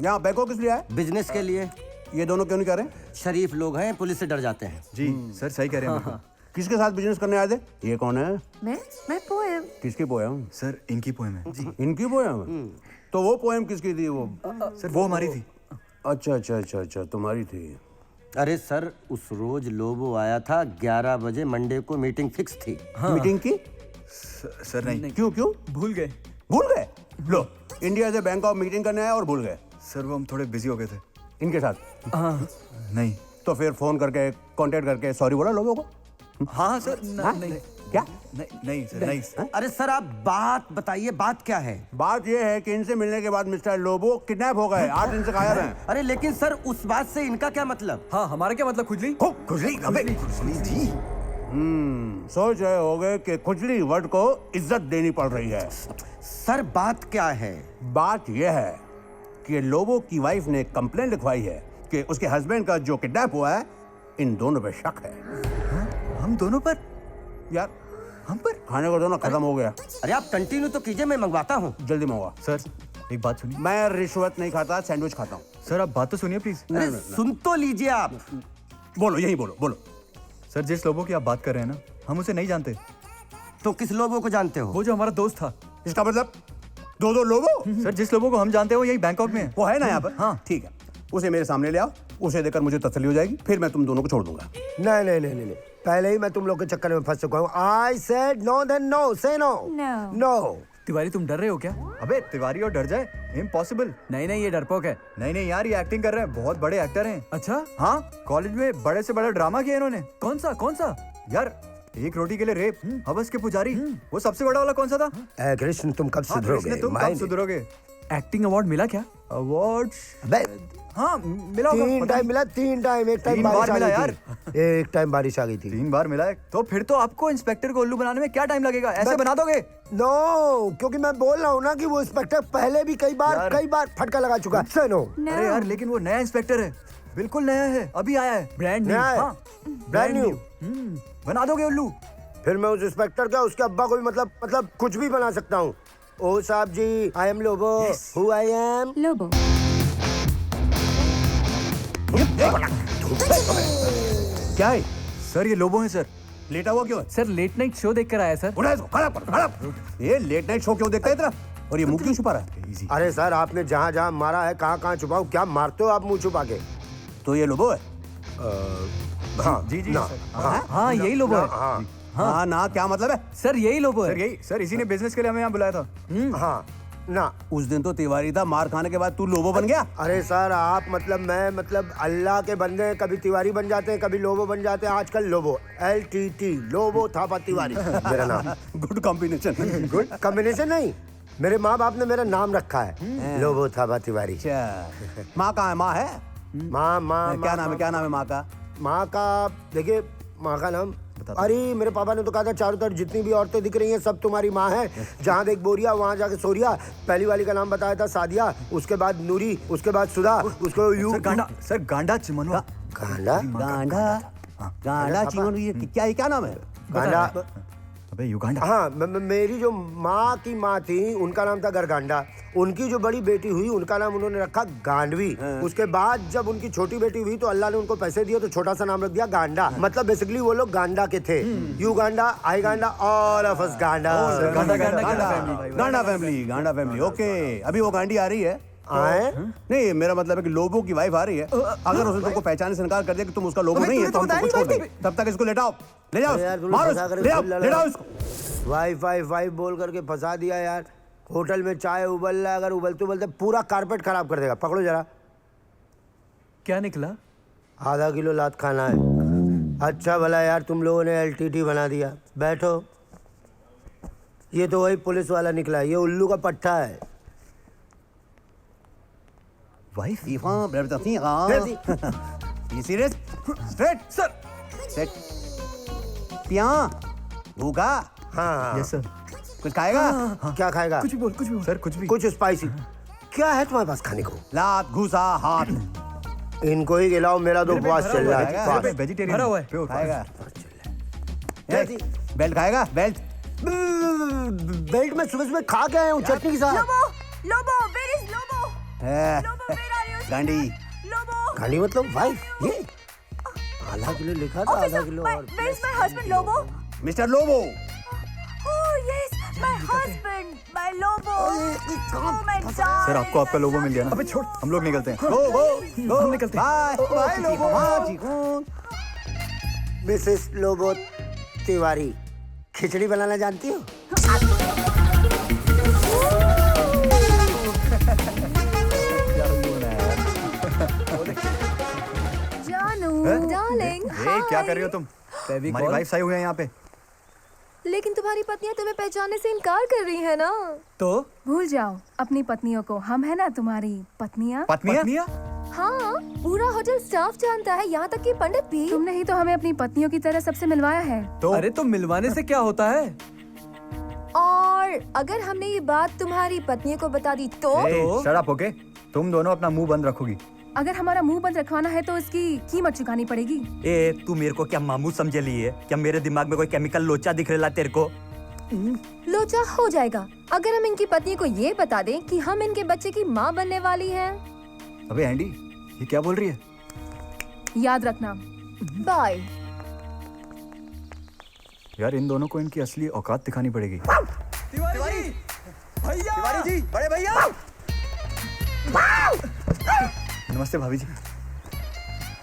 यहाँ बैंकॉक किस लिए आए? बिजनेस के लिए। ये दोनों क्यों नहीं कह रहे? शरीफ लोग हैं, पुलिस से डर जाते हैं। जी सर सही कह रहे हैं। हाँ। किसके साथ बिजनेस करने आए थे? ये कौन है? मैं पोएम। किसकी पोएम? सर इनकी पोएम है जी। इनकी पोएम? तो वो पोएम किसकी थी? वो सर वो हमारी थी। अच्छा तुम्हारी थी। अरे सर, उस रोज लोबो आया था 11 बजे, मंडे को मीटिंग फिक्स थी। हाँ। मीटिंग की? सर नहीं। क्यों? भूल गए। भूल गए? लो, इंडिया से बैंकॉक मीटिंग करने आए और भूल गए। सर वो हम थोड़े बिजी हो गए थे। इनके साथ? हाँ। नहीं। तो फिर फोन करके कांटेक्ट करके सॉरी बोला लोगों को? हाँ सर। नहीं। क्या? नहीं सर नहीं। अरे सर आप बात बताइए, बात क्या है? बात ये है कि इनसे मिलने के बाद मिस्टर लोबो किडनैप हो गए, 8 दिन से गायब हैं। अरे लेकिन सर उस बात से इनका क्या मतलब? हाँ हमारा क्या मतलब? खुजली? खुजली? अबे खुजली जी। सोच रहे होगे कि खुजली वर्ड को इज्जत देनी पड़ रही है। सर बात क्या है? बात यह है कि लोबो की वाइफ ने कंप्लेंट लिखवाई है कि उसके हस्बैंड का जो किडनैप हुआ है, इन दोनों पे शक है। हम दोनों पर? यार हम पर? खाने को दोनों खत्म हो गया। अरे आप कंटिन्यू तो कीजिए, मैं मंगवाता हूँ। जल्दी मंगवा। सर एक बात सुनिए। मैं रिश्वत नहीं खाता, सैंडविच खाता हूँ। सर आप बात तो सुनिए प्लीज। सुन तो लीजिए आप। बोलो, यही बोलो। सर जिस लोगों की आप बात कर रहे हैं ना, हम उसे नहीं जानते। तो किस लोगों को जानते हो? वो जो हमारा दोस्त था। इसका मतलब दो लोगो? सर जिस लोगों को हम जानते हैं वो यही बैंकॉक में है। वो है ना यहाँ पर? हाँ ठीक है, उसे मेरे सामने ले आओ। उसे देखकर मुझे तसल्ली हो जाएगी, फिर मैं तुम दोनों को छोड़ दूंगा। नहीं, पहले ही मैं तुम लोग के चक्कर में फंस चुका हूँ। I said no then no, say no. Tiwari तुम डर रहे हो क्या? अबे तिवारी और डर जाए? इम्पॉसिबल। नहीं ये डरपोक है। नहीं यार, ये एक्टिंग कर रहे हैं, बहुत बड़े एक्टर हैं। अच्छा? हाँ, कॉलेज में बड़े से बड़ा ड्रामा किया इन्होंने। कौन सा? यार एक रोटी के लिए रेप, हवस के पुजारी, वो सबसे बड़ा वाला कौन सा था? कृष्ण तुम कब सुधरोगे? तुम कब सुधरोगे? एक्टिंग अवार्ड मिला क्या? अवार्ड? हाँ मिला होगा। 3 टाइम मिला, 3 टाइम। एक टाइम बार मिला यार। एक टाइम बारिश आ गई थी। 3 बार मिला है। तो फिर तो आपको इंस्पेक्टर को उल्लू बनाने में क्या टाइम लगेगा? ऐसे बना दोगे? नो, क्योंकि मैं बोल रहा हूँ ना कि वो इंस्पेक्टर पहले भी कई बार फटका लगा चुका है। अरे यार लेकिन वो नया इंस्पेक्टर है, बिल्कुल नया है, अभी आया है, ब्रांड न्यू। बना दोगे उल्लू? फिर मैं उस इंस्पेक्टर का उसके अब्बा को भी मतलब कुछ भी बना सकता हूँ। ओ साहब जी, I am Lobo. Who I am? Lobo. क्या है सर? ये लोबो है सर। लेटा हुआ क्यों है? सर लेट नाइट शो देख कर आया सर। ये लेट नाइट शो क्यों देखता है इतना? और ये मुंह क्यों छुपा रहा है? अरे सर, आपने जहाँ मारा है, कहाँ छुपाऊं? क्या मारते हो आप मुंह छुपा के? तो ये लोबो है? हाँ जी हाँ यही लोबो है। हाँ ना, क्या मतलब है? सर यही लोबो है। सर यही सर, इसी ने बिजनेस के लिए हमें यहाँ बुलाया था। हाँ ना, उस दिन तो तिवारी था, मार खाने के बाद तू लोबो बन गया। अरे सर आप मैं अल्लाह के बंदे, कभी तिवारी बन जाते हैं, कभी लोबो बन जाते हैं। आजकल लोबो, LTT, लोबो थापा तिवारी मेरा नाम। Good combination. गुड कॉम्बिनेशन नहीं, मेरे माँ बाप ने मेरा नाम रखा है, लोबो थापा तिवारी। माँ कहाँ है? माँ है? माँ क्या नाम है माँ का? माँ का देखिए, माँ का नाम अरे मेरे पापा ने तो कहा था चारों तरफ जितनी भी औरतें दिख रही हैं सब तुम्हारी माँ है। जहाँ देख बोरिया वहाँ जाके सोरिया। पहली वाली का नाम बताया था सादिया, उसके बाद नूरी, उसके बाद सुधा, उसको यू। सर गांडा चिमनवा। गांडा गांडा चिमन क्या नाम है? गांडा। अबे युगांडा। हाँ मेरी जो माँ की माँ थी उनका नाम था गरगांडा। उनकी जो बड़ी बेटी हुई उनका नाम उन्होंने रखा गांडवी। उसके बाद जब उनकी छोटी बेटी हुई तो अल्लाह ने उनको पैसे दिए तो छोटा सा नाम रख दिया गांडा। मतलब बेसिकली वो लोग गांडा के थे। You Ganda, I Ganda, all of us Ganda. Ganda family. Okay, अभी वो गांडी आ रही है। नहीं, मेरा मतलब है कि लोबो की वाइफ आ रही है। अगर उसने तुमको पहचानने से इनकार कर दिया कि तुम उसका लोबो नहीं है तो हम तुमको छोड़ देंगे। तब तक इसको लेटाओ, ले जाओ, ले जाओ इसको। वाइफ बोल करके फंसा दिया यार। होटल में चाय उबल रहा है, अगर उबलते उबलते पूरा कारपेट खराब कर देगा। पकड़ो जरा। क्या निकला? आधा किलो लात खाना है। अच्छा भला यार तुम लोगों ने LTT बना दिया। बैठो। ये तो वही पुलिस वाला निकला, ये उल्लू का पट्टा है। वाइफ ये सीरियस स्ट्रेट सर सेट पिया भूखा। हाँ यस सर। कुछ खाएगा? क्या खाएगा? कुछ भी बोल सर, कुछ भी। कुछ स्पाइसी। क्या है तुम्हारे पास खाने को? लात, घूसा, हाथ। इनको ही खिलाओ, मेरा तो उपवास चल रहा है। वेजिटेरियन भरा हुआ है। खाएगा? बेल्ट खाएगा? बेल्ट में सुबह खा के आए हूँ चटनी के साथ। Lobo, where is Lobo? Lobo, where are you? गांडी। Lobo. गांडी मतलब वाइफ। ये आधा किलो लिखा था, आधा किलो और। Where is my husband, Lobo? Mister Lobo. Oh yes, my husband, my Lobo. Oh my God. Sir आपको आपका लोगो मिल गया ना? अबे छोड़, हम लोग निकलते हैं। हम निकलते हैं। बाय लोबो। मिसेस लोबो तिवारी, खिचड़ी बनाना जानती हो? जानू, डार्लिंग, क्या कर रही हो तुम? हमारी वाइफ आई हुई है यहाँ पे। लेकिन तुम्हारी पत्नियां तुम्हें पहचानने से इनकार कर रही है ना? तो भूल जाओ अपनी पत्नियों को, हम है ना तुम्हारी पत्नियां। पत्नियां? हाँ, पूरा होटल स्टाफ जानता है, यहाँ तक कि पंडित भी। तुमने ही तो हमें अपनी पत्नियों की तरह सबसे मिलवाया है। तो अरे तो मिलवाने से क्या होता है? और अगर हमने ये बात तुम्हारी पत्नियों को बता दी तो? Shut up, okay? तुम दोनों अपना मुंह बंद रखोगी। अगर हमारा मुंह बंद रखवाना है तो इसकी कीमत चुकानी पड़ेगी। तू मेरे को क्या मामू समझे ली है? क्या मेरे दिमाग में कोई केमिकल लोचा दिख रहा तेरे को? लोचा हो जाएगा अगर हम इनकी पत्नी को ये बता दें कि हम इनके बच्चे की माँ बनने वाली हैं। अबे एंडी, ये क्या बोल रही है? याद रखना। बाय। यार इन दोनों को इनकी असली औकात दिखानी पड़ेगी। तिवारी भैया, तिवारी जी, बड़े भैया। नमस्ते भाभी जी।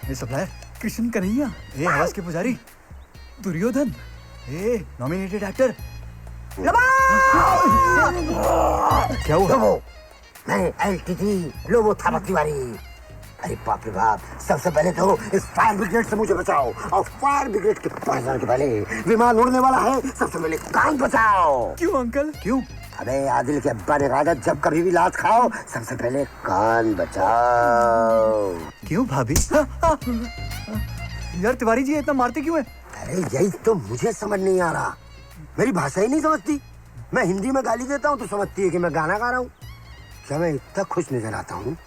ये सप्लायर कृष्ण कन्हैया। ये हवस के पुजारी दुर्योधन। ये नॉमिनेटेड एक्टर। क्या हुआ? मैं LTT लोबो थापा तिवारी। अरे बाप रे बाप, सबसे पहले तो इस फायर ब्रिगेड से मुझे बचाओ और फायर ब्रिगेड के पास जाने के पहले विमान उड़ने वाला है, सबसे पहले कान बचाओ। क्यों अंकल? क्यों? अबे आदिल के अब्बा ने कहा था जब कभी भी लात खाओ सबसे पहले कान बचाओ। क्यों भाभी? यार तिवारी जी इतना मारते क्यों है? अरे यही तो मुझे समझ नहीं आ रहा, मेरी भाषा ही नहीं समझती। मैं हिंदी में गाली देता हूँ तो समझती है कि मैं गाना गा रहा हूँ। क्या मैं इतना खुश नजर आता हूँ?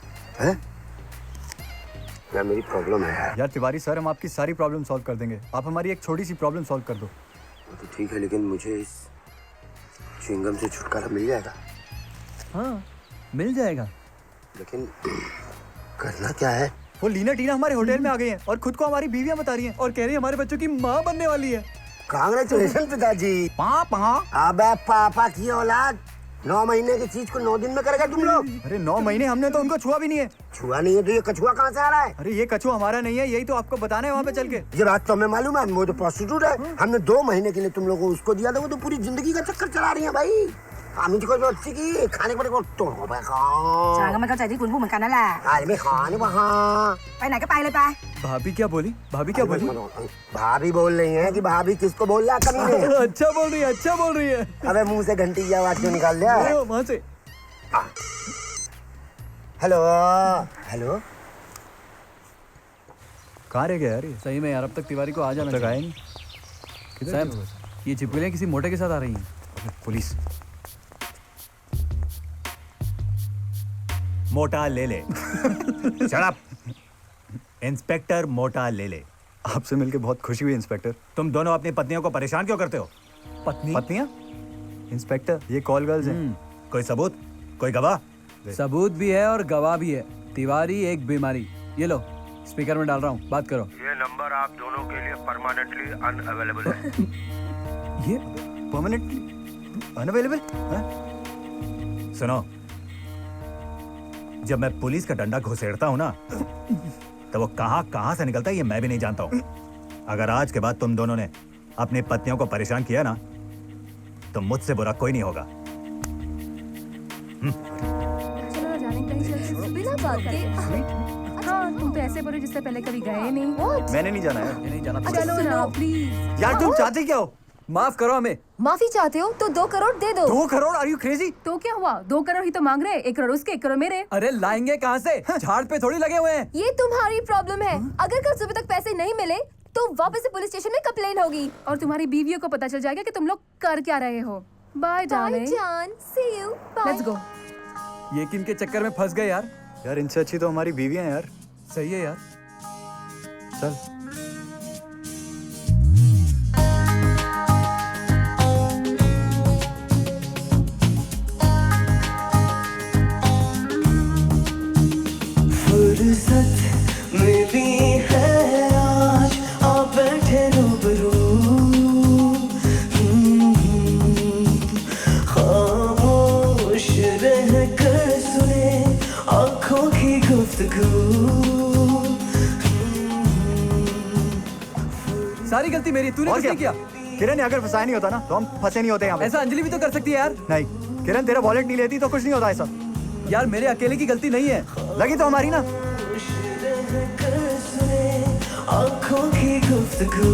क्या मेरी प्रॉब्लम है? यार तिवारी सर, हम आपकी सारी प्रॉब्लम सॉल्व कर देंगे, आप हमारी एक छोटी सी प्रॉब्लम सॉल्व कर दो। तो ठीक है, लेकिन मुझे इस च्युइंगम से छुटकारा मिल जाएगा? हाँ मिल जाएगा। लेकिन करना क्या है? वो लीना टीना हमारे होटल में आ गई हैं और खुद को हमारी बीवियां बता रही हैं और कह रही है हमारे बच्चों की माँ बनने वाली है। कांग्रेचुलेशन पिताजी। पापा। अबे पापा की औलाद, 9 महीने की चीज को 9 दिन में करेगा तुम लोग? अरे 9 महीने हमने तो उनको छुआ भी नहीं है। छुआ नहीं है तो ये कछुआ कहाँ से आ रहा है? अरे ये कछुआ हमारा नहीं है, यही तो आपको बताना है वहाँ पे चल के। ये बात तो हमें मालूम है, वो तो प्रोस्टिट्यूट है। हमने 2 महीने के लिए तुम लोगों को उसको दिया था, वो तो पूरी जिंदगी का चक्कर चला रही है भाई। आमी जी को जो अच्छी की खाने को तो तो चागा मैं कचाई कुन बुम काना ला। अरे मैं खाने वहाँ पे ना के पाए ले पा। भाभी क्या बोली? भाभी क्या बोली? भाभी बोल रही है कि भाभी किसको बोल रहा कभी ने? अच्छा बोल रही है, अच्छा बोल रही है। अबे मुंह से घंटी की आवाज क्यों निकाल दिया? वहाँ से। हेलो हेलो, कहाँ रह गया यार ये? सही में यार, अब तक तिवारी को आ जाना चाहिए। सैम, ये छिपकलियाँ किसी मोटे के साथ आ रही हैं। पुलिस। मोटा ले ले। Shut up! इंस्पेक्टर मोटा ले ले। आपसे मिलके बहुत खुशी हुई इंस्पेक्टर। तुम दोनों अपनी पत्नियों को परेशान क्यों करते हो? पत्नियां? इंस्पेक्टर, ये कॉल गर्ल्स हैं। कोई सबूत? कोई गवाह? सबूत भी है और गवाह भी है। तिवारी एक बीमारी। ये लो, स्पीकर में डाल रहा हूँ, बात करो। ये नंबर आप दोनों के लिए परमानेंटली अनअवेलेबल है। ये परमानेंटली अनअवेलेबल? सुनो, जब मैं पुलिस का डंडा घुसेड़ता हूँ ना, तो वो कहाँ से निकलता है ये मैं भी नहीं जानता हूँ। अगर आज के बाद तुम दोनों ने अपनी पत्नियों को परेशान किया ना, तो मुझसे बुरा कोई नहीं होगा। हाँ, तुम तो ऐसे बोले जिससे पहले कभी गए नहीं। मैंने नहीं जाना है। नहीं जाना। चलो ना प्लीज। यार तुम चाहते क्या हो? माफ करो हमें। माफी चाहते हो तो 2 करोड़ दे दो। 2 करोड़? Are you crazy? तो क्या हुआ, 2 करोड़ ही तो मांग रहे हैं। 1 करोड़ उसके, 1 करोड़ मेरे। अरे लाएंगे कहाँ से? झाड़ पे थोड़ी लगे हुए हैं। ये तुम्हारी प्रॉब्लम है। अगर कल सुबह तक पैसे नहीं मिले तो वापस से पुलिस स्टेशन में कंप्लेन होगी और तुम्हारी बीवियों को पता चल जाएगा कि तुम लोग कर क्या रहे हो। Bye darling. जान, सी यू। Let's go. ये किन के चक्कर में फंस गए यार? यार इनसे अच्छी तो हमारी बीवियां हैं यार। सही है यार, चल। फुर्सत मिली है आज, आप बैठे रूबरू। खामोश रह कर सुने आँखों की गुफ्तगू। सारी गलती मेरी, तूने कुछ नहीं किया। किरण, अगर फंसाया नहीं होता ना तो हम फंसे नहीं होते यहाँ पे। ऐसा अंजलि भी तो कर सकती है यार। नहीं किरण, तेरा वॉलेट नहीं लेती तो कुछ नहीं होता ऐसा। यार मेरे अकेले की गलती नहीं है। लगी तो हमारी ना। आँखों की गुफ्तगू।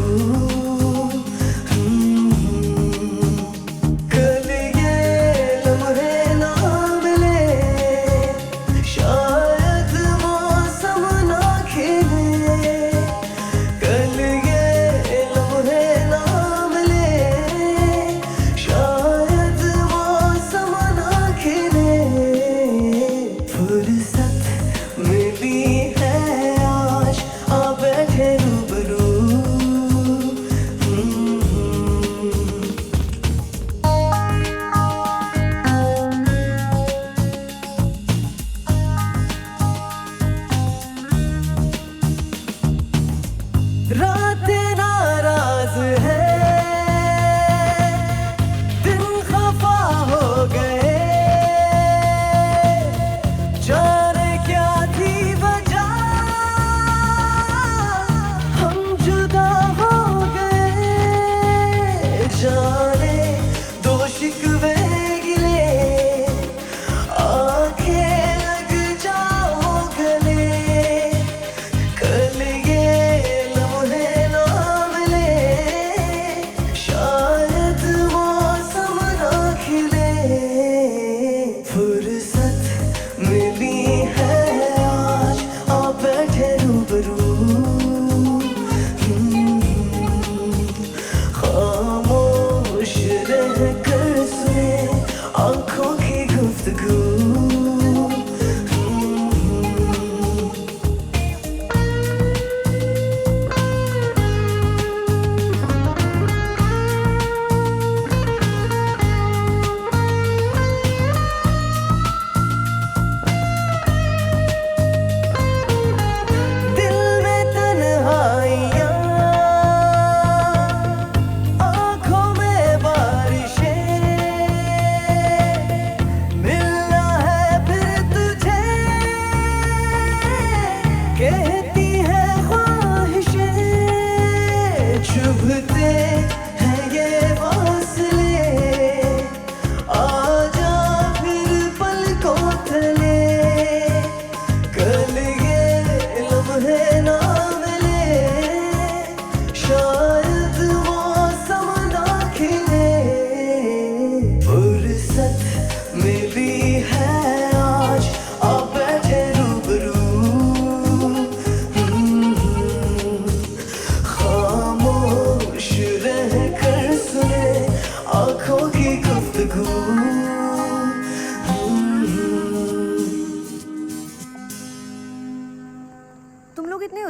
कल ये लम्हे ना मिले, शायद मौसम ना खिले। कल ये लम्हे ना मिले, शायद मौसम ना खिले। फुर्सत मिली है आज, आ बैठे रूबरू।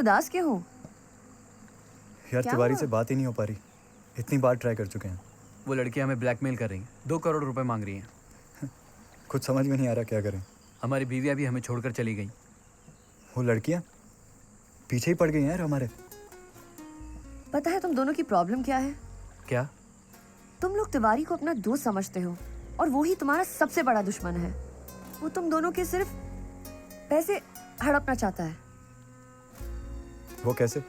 उदास क्यों हो? यार क्या तिवारी हुआ? से बात ही नहीं हो पा रही, इतनी बार ट्राई कर चुके हैं। वो लड़की हमें ब्लैकमेल कर रही है, 2 करोड़ रुपए मांग रही हैं। कुछ समझ में नहीं आ रहा क्या करें। हमारी बीवियाँ भी हमें छोड़कर चली गई। वो लड़कियां पीछे ही पड़ गई हैं यार हमारे। पता है तुम दोनों की प्रॉब्लम क्या है? क्या? तुम लोग तिवारी को अपना दोस्त समझते हो और वो ही तुम्हारा सबसे बड़ा दुश्मन है। वो तुम दोनों के सिर्फ पैसे हड़पना चाहता है। वो कैसे?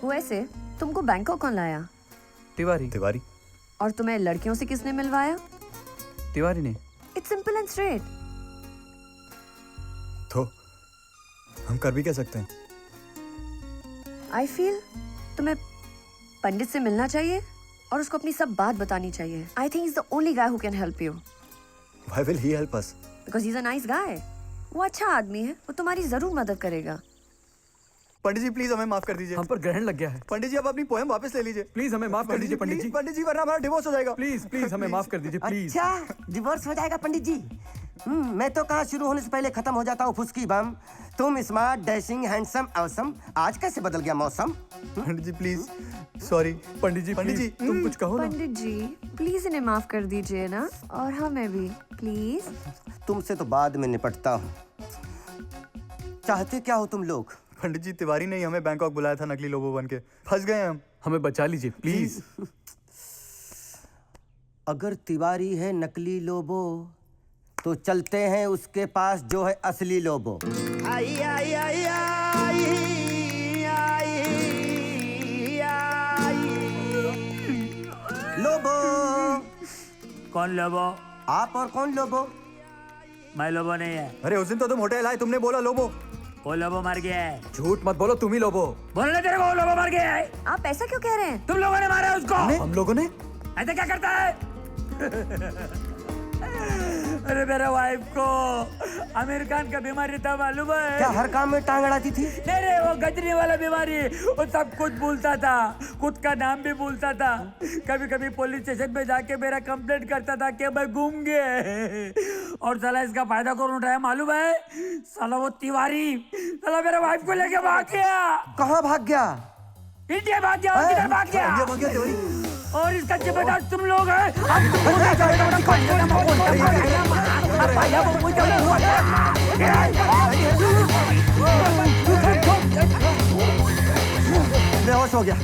वो ऐसे, तुमको बैंकॉक कौन लाया? तिवारी। तिवारी? और तुम्हें लड़कियों से किसने मिलवाया? तिवारी ने। It's simple and straight. तो हम कर भी क्या सकते हैं? आई फील तुम्हें पंडित से मिलना चाहिए और उसको अपनी सब बात बतानी चाहिए। I think is the only guy who can help you. Why will he help us? Because he is a nice guy. वो अच्छा आदमी है, वो तुम्हारी जरूर मदद करेगा। पंडित जी प्लीज हमें माफ कर दीजिए। हम पर ग्रहण लग गया है। पंडित जी आप अपनी पोएम वापस ले लीजिए। प्लीज हमें माफ कर दीजिए पंडित जी। पंडित जी वरना हमारा डिवोर्स हो जाएगा। प्लीज प्लीज हमें माफ कर दीजिए प्लीज। अच्छा डिवोर्स हो जाएगा पंडित जी? मैं तो कहाँ शुरू होने से पहले खत्म हो जाता हूँ फुसकी बम। तुम स्मार्ट, डैशिंग, हैंडसम, ऑसम। आज कैसे बदल गया मौसम? पंडित जी प्लीज, सॉरी। पंडित जी तुम कुछ कहो ना। पंडित जी प्लीज इन्हें माफ कर दीजिए ना, और हमें भी प्लीज। तुमसे तो बाद में निपटता हूँ। चाहते क्या हो तुम लोग? पंडित जी तिवारी ने ही हमें बैंकॉक बुलाया था नकली लोबो बन के। फंस गए हम। हमें बचा लीजिए प्लीज। अगर तिवारी है नकली लोबो तो चलते हैं उसके पास जो है असली लोबो। आई आई आई आई आई आई। लोबो। कौन लोबो? आप और कौन लोबो? मैं लोबो नहीं है। अरे उस दिन तो तुम होटल आए, तुमने बोला लोबो। वो लोबो मर गया है। झूठ मत बोलो, तुम ही लोबो। बोलने तेरे को वो लोबो मर गया है। आप ऐसा क्यों कह रहे हैं? तुम लोगों ने मारा है उसको। हम लोगों ने? ऐसे क्या करता है? अरे मेरे वाइफ को आमिर खान का बीमारी था मालूम है? क्या हर काम में टांग अड़ाती थी? नहीं रे, वो गजनी वाला बीमारी। वो सब कुछ भूलता था, खुद का नाम भी भूलता था। कभी कभी पुलिस स्टेशन पे जाके मेरा कंप्लेंट करता था कि मैं गुम गए। और साला इसका फायदा कौन उठाया मालूम है? साला वो तिवारी, साला मेरे वाइफ को लेके भाग गया। कहाँ भाग गया? इंडिया भाग गया। और किधर भाग गया? इंडिया भाग गया तिवारी। और इसका जिम्मेदार तुम लोग हैं। बेहोश हो गया।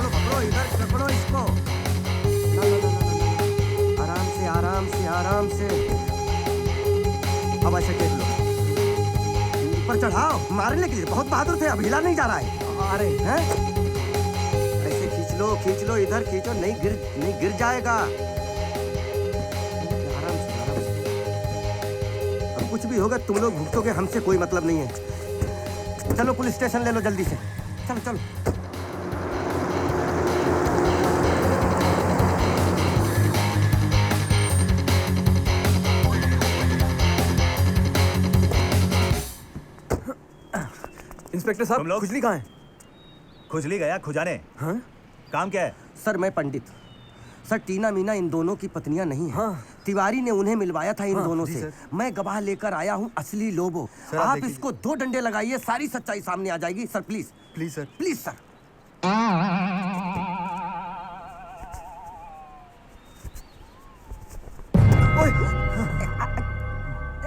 पकड़ो इधर, पकड़ो इसको। आराम से अब ऐसे टेक लो, ऊपर चढ़ाओ। मारने के लिए बहुत बहादुर थे, अब हिला नहीं जा रहा है। अरे हैं? ऐसे खींच लो इधर खींचो। नहीं गिर जाएगा। आराम से। अब कुछ भी होगा तुम लोग भुगतोगे, हमसे कोई मतलब नहीं है। चलो पुलिस स्टेशन ले लो जल्दी से। चलो। इंस्पेक्टर साहब, खुजली कहाँ है? खुजली गया खुजाने। हाँ? काम क्या है? सर मैं पंडित। सर टीना मीना इन दोनों की पत्नियां नहीं हैं। हाँ। तिवारी ने उन्हें मिलवाया था इन दोनों से। मैं गवाह लेकर आया हूँ असली लोबो। आप इसको 2 डंडे लगाइए, सारी सच्चाई सामने आ जाएगी। Sir please sir. Please sir.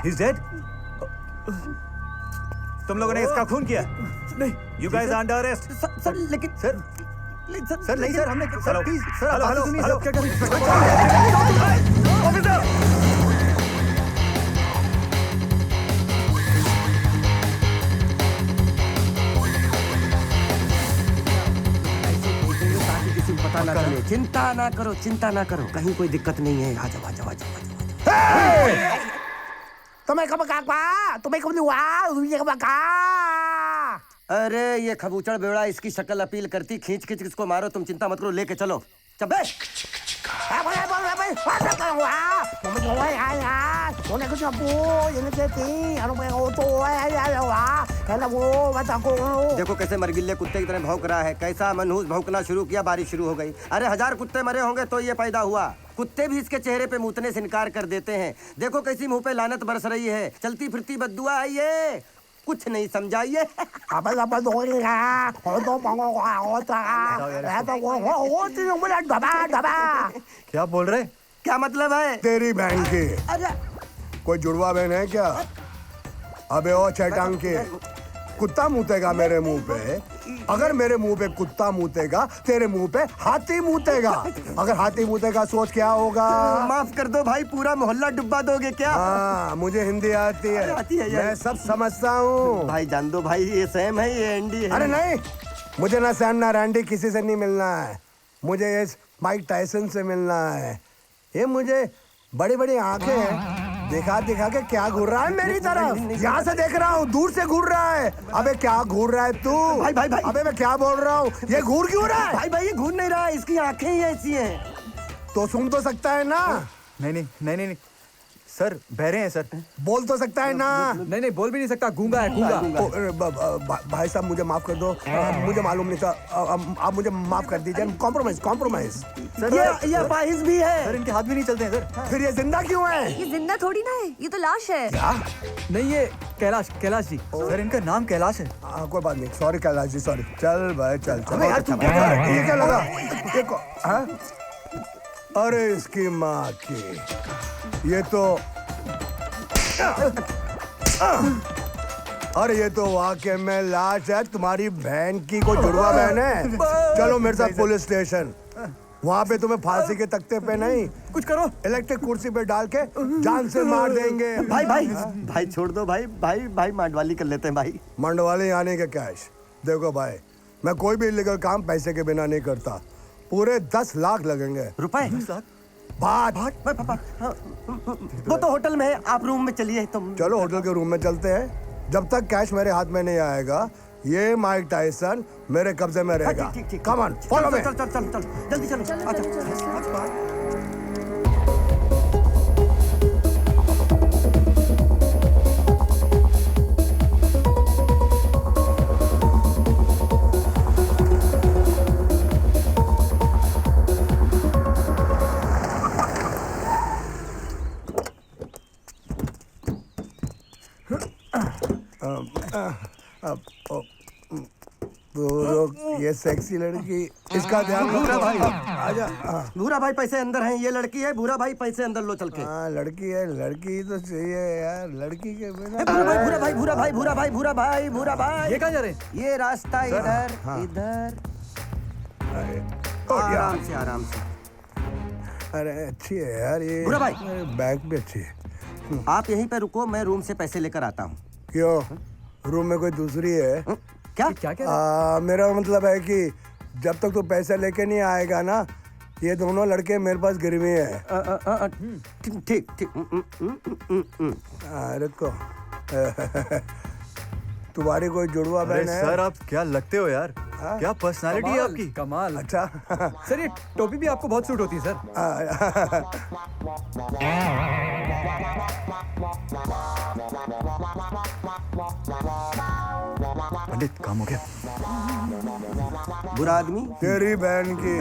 He's dead? तुम लोगों ने इसका खून किया? नहीं। You guys are under arrest. Sir लेकिन सर नहीं सर, हमने सर प्लीज सर हेलो क्या किसी को पता ना चले। चिंता ना करो, कहीं कोई दिक्कत नहीं है। आ जाओ। तुम्हें कब हुआ? अरे ये खबूचड़ बेवड़ा, इसकी शक्ल अपील करती। खींच इसको मारो। तुम चिंता मत करो, लेके चलो। चबे देखो कैसे मरगिल्ले कुत्ते की तरह भौंक रहा है। कैसा मनहूस भौंकना शुरू किया, बारिश शुरू हो गई। अरे 1000 कुत्ते मरे होंगे तो ये पैदा हुआ। कुत्ते भी इसके चेहरे पे मूतने से इनकार कर देते हैं। देखो कैसी मुंह पे लानत बरस रही है। चलती फिरती बद्दुआ है ये, कुछ नहीं समझा ये। क्या बोल रहे? क्या मतलब है? तेरी बहन की अरे कोई जुड़वा बहन है क्या? अबे ओ चटांग के, कुत्ता मूतेगा मेरे मुंह पे। अगर मेरे मुंह पे कुत्ता मूतेगा, तेरे मुंह पे हाथी मूतेगा। अगर हाथी मूतेगा सोच क्या होगा? माफ कर दो भाई, पूरा मोहल्ला डुबा दोगे क्या? हाँ, मुझे हिंदी आती है, मैं सब समझता हूँ। भाई जान दो भाई, ये सैम है, ये एंडी है। अरे नहीं, मुझे ना सैम ना रैंडी किसी से नहीं मिलना है। मुझे इस माइक टायसन से मिलना है। ये मुझे बड़ी बड़ी आंखें हैं, दिखा दिखा के क्या घूर रहा है मेरी तरफ? यहाँ से देख रहा हूँ, दूर से घूर रहा है। अबे क्या घूर रहा है तू? भाई भाई भाई, अबे मैं क्या बोल रहा हूँ, ये घूर क्यों रहा है? भाई भाई ये घूर नहीं रहा है, इसकी आंखें ही ऐसी हैं। तो सुन तो सकता है ना? नहीं नहीं नहीं नहीं सर, बहरे हैं सर। बोल तो सकता है ना? नहीं नहीं, बोल भी नहीं सकता, गूंगा है, गूंगा। भाई साहब मुझे माफ कर दो, मुझे मालूम नहीं था। आप मुझे माफ कर दीजिए। Compromise compromise. ये अपाहिज भी है। सर इनके हाथ भी नहीं चलते हैं सर। फिर ये जिंदा क्यों है? ये जिंदा थोड़ी ना है, ये तो लाश है। क्या? नहीं, ये कैलाश जी। सर इनका नाम कैलाश है। कोई बात नहीं, सॉरी कैलाश जी, सॉरी। चल भाई चल चल। यार तू ये क्या लगा? अरे इसकी माँ की, ये तो अरे ये तो वाकई में लाश है। तुम्हारी बहन की कोई जुड़वा बहन है। चलो मेरे साथ पुलिस स्टेशन, वहाँ पे तुम्हें फांसी के तख्ते पे नहीं, कुछ करो, इलेक्ट्रिक कुर्सी पे डाल के जान से मार देंगे। भाई भाई भाई छोड़ दो भाई, भाई भाई मांडवाली कर लेते हैं भाई। मंडवाली आने के कैश। देखो भाई, मैं कोई भी इलीगल काम पैसे के बिना नहीं करता। पूरे 10 लाख लगेंगे। रुपए? 10 लाख? बात वो तो होटल में है, आप रूम में चलिए तुम। चलो होटल के रूम में चलते हैं। जब तक कैश मेरे हाथ में नहीं आएगा, ये माइक टायसन मेरे कब्जे में रहेगा। Come on, follow me. चल चल चल चल, जल्दी चलो। ये सेक्सी लड़की, इसका ध्यान भूरा भाई, आजा। भूरा भाई पैसे अंदर हैं, ये लड़की है। भूरा भाई पैसे अंदर लो चल के। हाँ लड़की है, लड़की तो चाहिए यार, लड़की के बिना। भूरा भाई भूरा भाई भूरा भाई भूरा भाई भूरा भाई भूरा भाई। ये कहाँ जा रहे? ये रास्ता इधर इधर। आराम से आराम से। अरे अच्छी है यार ये। भूरा भाई, बैग भी अच्छी है। आप यहीं पे रुको, मैं रूम से पैसे लेकर आता हूँ। क्यों, रूम में कोई दूसरी है? क्या क्या? मेरा मतलब है कि जब तक तू पैसे लेके नहीं आएगा ना, ये दोनों लड़के मेरे पास गिरवी है। ठीक ठीक। रुको। तुम्हारी कोई जुड़वा बहन है? सर आप क्या लगते हो यार, क्या पर्सनालिटी है आपकी। कमाल। अच्छा सर ये टोपी भी आपको बहुत सूट होती है सर। पंडित काम हो गया। बुरा आदमी तेरी बहन की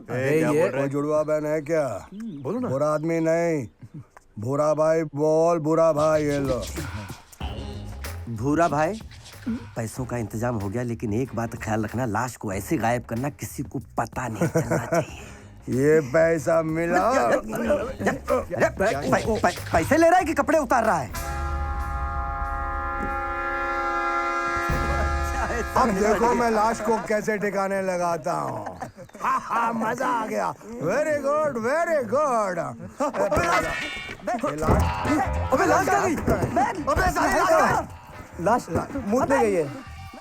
कोई जुड़वा बहन है क्या? बोलो ना। बुरा आदमी नहीं, भूरा भाई बोल। भूरा भाई ये लो। भूरा भाई, पैसों का इंतजाम हो गया, लेकिन एक बात ख्याल रखना, लाश को ऐसे गायब करना किसी को पता नहीं चलना चाहिए। ये पैसा मिला। पैसे ले रहा है कि कपड़े उतार रहा है? अब देखो मैं लाश को कैसे ठिकाने लगाता हूँ। मजा आ गया। Very good very good. अबे लाश कहाँ गई? अबे साली लाश मूतने गई है।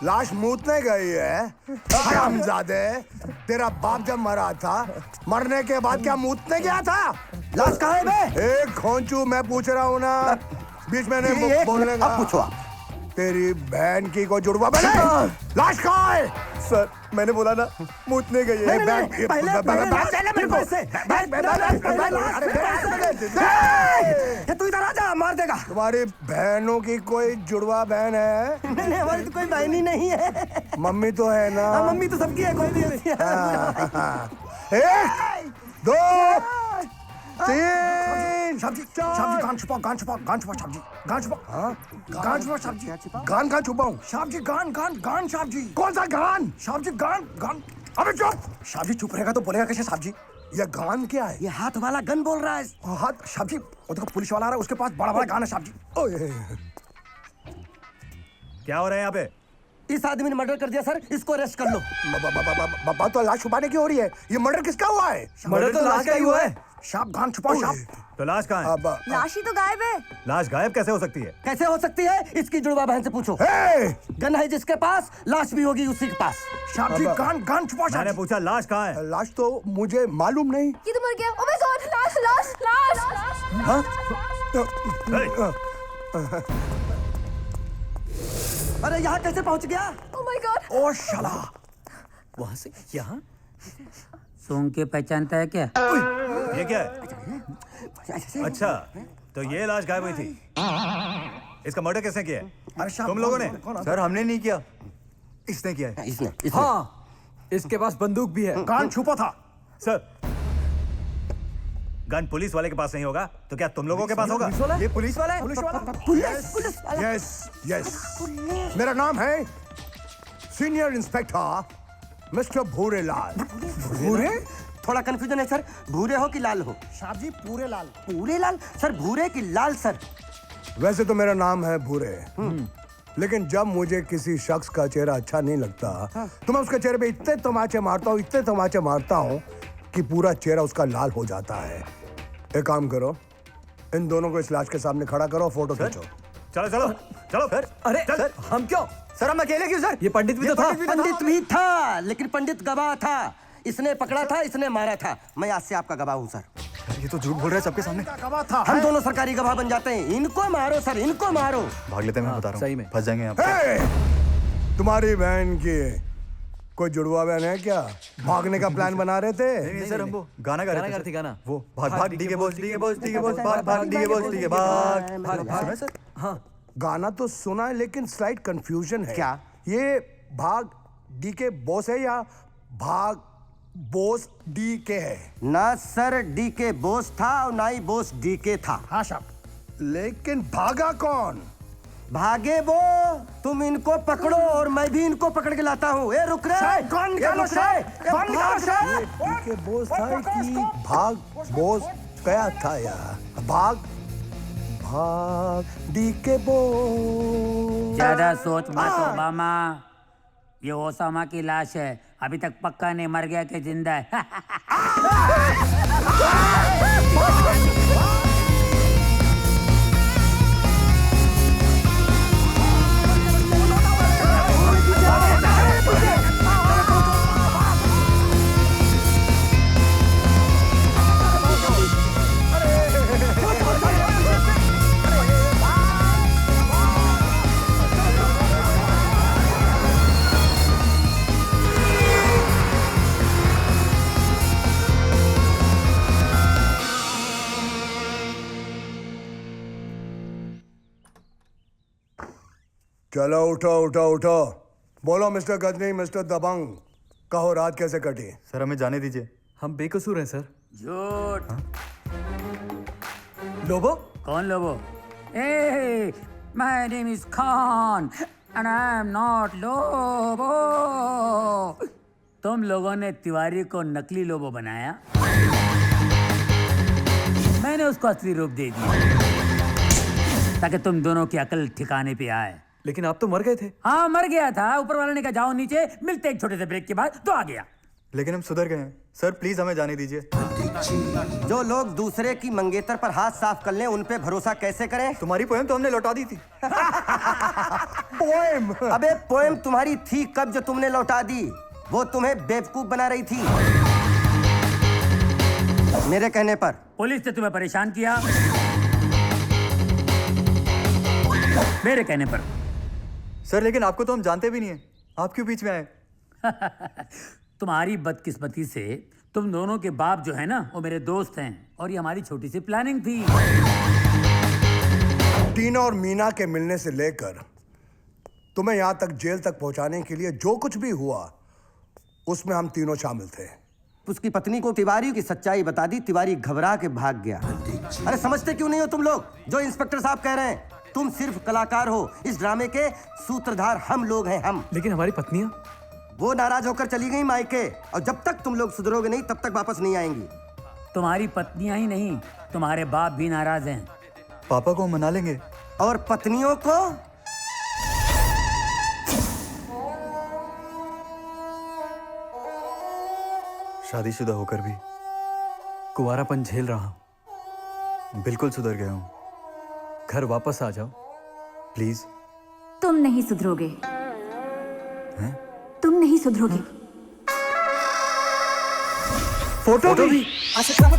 लाश मूतने गई है? हरामजादे, तेरा बाप जब मरा था, मरने के बाद क्या मूतने गया था? लाश कहाँ है बे? एक खोंचू, मैं पूछ रहा हूँ ना, बीच में नहीं बोलने का। अब पूछो आप। तेरी बहन की को जुड़वा बने। लाश कहाँ है? सर मैंने बोला ना मूतने गई है। तू इधर आ जा, मार देगा। तुम्हारी बहनों की कोई जुड़वा बहन है? नहीं, हमारी तो कोई बहन ही नहीं है। मम्मी तो है ना? मम्मी तो सबकी है, कोई भी नहीं है। 1 2 3 सब्जी गान छुपाओ सब्जी गान कहाँ छुपाऊं? सब्जी गान सब्जी। कौन सा गान? सब्जी गान। अबे चुप। सब्जी चुप रहेगा तो बोलेगा कैसे सब्जी? ये गान क्या है? ये हाथ वाला गन बोल रहा है। हाथ सब्जी। वो देखो पुलिस वाला आ रहा है, उसके पास बड़ा गान है सब्जी। ओए क्या हो रहा है यहाँ पे? इस आदमी ने मर्डर कर दिया सर, इसको अरेस्ट कर लो। बाबा तो लाश छुपाने की हो रही है। ये मर्डर किसका हुआ है? मर्डर तो लाश का ही हुआ है। शाप गान छुपाओ शाप। तो लाश कहाँ है? लाश ही तो गायब है। लाश गायब कैसे हो सकती है? कैसे हो सकती है? इसकी जुड़वा बहन से पूछो। गन है जिसके पास, लाश भी होगी उसी के पास। शाप जी गान छुपाओ। मैंने पूछा लाश कहाँ है? लाश तो मुझे मालूम नहीं। ये तो मर गया। ओह माय गॉड, लाश। हाँ? अरे यहाँ कैसे पहुँच गया? Oh my God. ओ शाला, वहाँ से यहाँ? सूंघ के पहचानता है क्या? ये क्या है? अच्छा, तो ये लाश गायब हुई थी। इसका मर्डर किसने किया है? तुम लोगों ने? सर हमने नहीं किया, इसने किया है। इसने। हाँ, इसके पास बंदूक भी है। गान छुपा था। सर गन पुलिस वाले के पास नहीं होगा तो क्या तुम लोगों के पास होगा? ये पुलिस वाला है? यस। मेरा नाम है सीनियर इंस्पेक्टर मिस्टर भूरेलाल। भूरे? थोड़ा कंफ्यूजन है सर, भूरे हो कि लाल हो? साहब जी पूरे लाल। पूरे लाल सर, भूरे कि लाल सर? वैसे तो मेरा नाम है भूरे, लेकिन जब मुझे किसी शख्स का चेहरा अच्छा नहीं लगता तो मैं उसके चेहरे पे इतने तमाचे मारता हूँ कि पूरा चेहरा उसका लाल हो जाता है। एक काम करो, इन दोनों को इस लाश के सामने खड़ा करो, फोटो खींचो। चलो सर। अरे सर हम क्यों? सर हम अकेले क्यों सर? ये पंडित भी तो था। पंडित भी था, लेकिन पंडित गवाह था। इसने पकड़ा था, इसने मारा था। मैं आज से आपका गवाह हूँ सर। ये तो झूठ बोल रहा है सबके सामने। गवाह था। हम दोनों सरकारी गवाह बन जाते हैं। इनको मारो सर, इनको मारो। भाग लेते हैं, मैं बता रहा हूँ। सही में फंस जाएंगे यहाँ पे। तुम्हारी बहन की कोई जुड़वा बहन है क्या? भागने का प्लान बना रहे थे? नहीं सर, हम वो गाना गा रहे थे। गाना वो भाग डी के बॉस भाग सर। हाँ गाना तो सुना है, लेकिन स्लाइट कंफ्यूजन है। क्या? ये भाग डी के बॉस है या भाग बॉस डी के है? ना सर, डी के बोस था और ना ही बोस डी के था। हाँ साहब, लेकिन भागा कौन? भागे वो। तुम इनको पकड़ो और मैं भी इनको पकड़ के लाता हूँ। ए रुक रे, कौन निकालो साहब? कौन निकालो साहब? डी के बॉस था कि भाग बॉस क्या था यार? भाग डी के बॉस। ज्यादा सोच मत ओबामा, ये ओसामा की लाश है। अभी तक पक्का नहीं मर गया कि जिंदा है। चलो उठो। बोलो मिस्टर गजनी, मिस्टर दबंग, कहो रात कैसे कटी? सर हमें जाने दीजिए, हम बेकसूर हैं सर। झूठ। लोबो? कौन लोबो? ए, my name is Khan and I am not Lobo. तुम लोगों ने तिवारी को नकली लोबो बनाया, मैंने उसको असली रूप दे दिया ताकि तुम दोनों की अकल ठिकाने पे आए। लेकिन आप तो मर गए थे। हाँ मर गया था, ऊपर वाले ने कहा जाओ नीचे, मिलते एक छोटे से ब्रेक के बाद, तो आ गया। लेकिन हम सुधर गए हैं सर, प्लीज हमें जाने दीजिए। जो लोग दूसरे की मंगेतर पर हाथ साफ कर लें, उन पे भरोसा कैसे करें? तुम्हारी पोएम तो हमने लौटा दी थी। पोएम? अबे पोएम तुम्हारी थी कब जो तुमने लौटा दी? वो तुम्हें बेवकूफ बना रही थी मेरे कहने पर। पुलिस ने तुम्हें परेशान किया मेरे कहने पर। सर लेकिन आपको तो हम जानते भी नहीं है, आप क्यों बीच में आए? तुम्हारी बदकिस्मती से तुम दोनों के बाप जो है ना वो मेरे दोस्त हैं और ये हमारी छोटी सी प्लानिंग थी। टीना और मीना के मिलने से लेकर तुम्हें यहां तक जेल तक पहुंचाने के लिए जो कुछ भी हुआ उसमें हम तीनों शामिल थे। उसकी पत्नी को तिवारी की सच्चाई बता दी, तिवारी घबरा के भाग गया। अरे समझते क्यों नहीं हो तुम लोग? जो इंस्पेक्टर साहब कह रहे हैं, तुम सिर्फ कलाकार हो, इस ड्रामे के सूत्रधार हम लोग हैं, हम। लेकिन हमारी पत्नियां? वो नाराज होकर चली गई मायके, और जब तक तुम लोग सुधरोगे नहीं तब तक वापस नहीं आएंगी। तुम्हारी पत्नियां ही नहीं, तुम्हारे बाप भी नाराज हैं। पापा को मना लेंगे। और पत्नियों को? शादीशुदा होकर भी कुंवारापन झेल रहा हूं। बिल्कुल सुधर गया हूं। घर वापस आ जाओ प्लीज। तुम नहीं सुधरोगे। हैं? तुम नहीं सुधरोगे। फोटो भी? अच्छा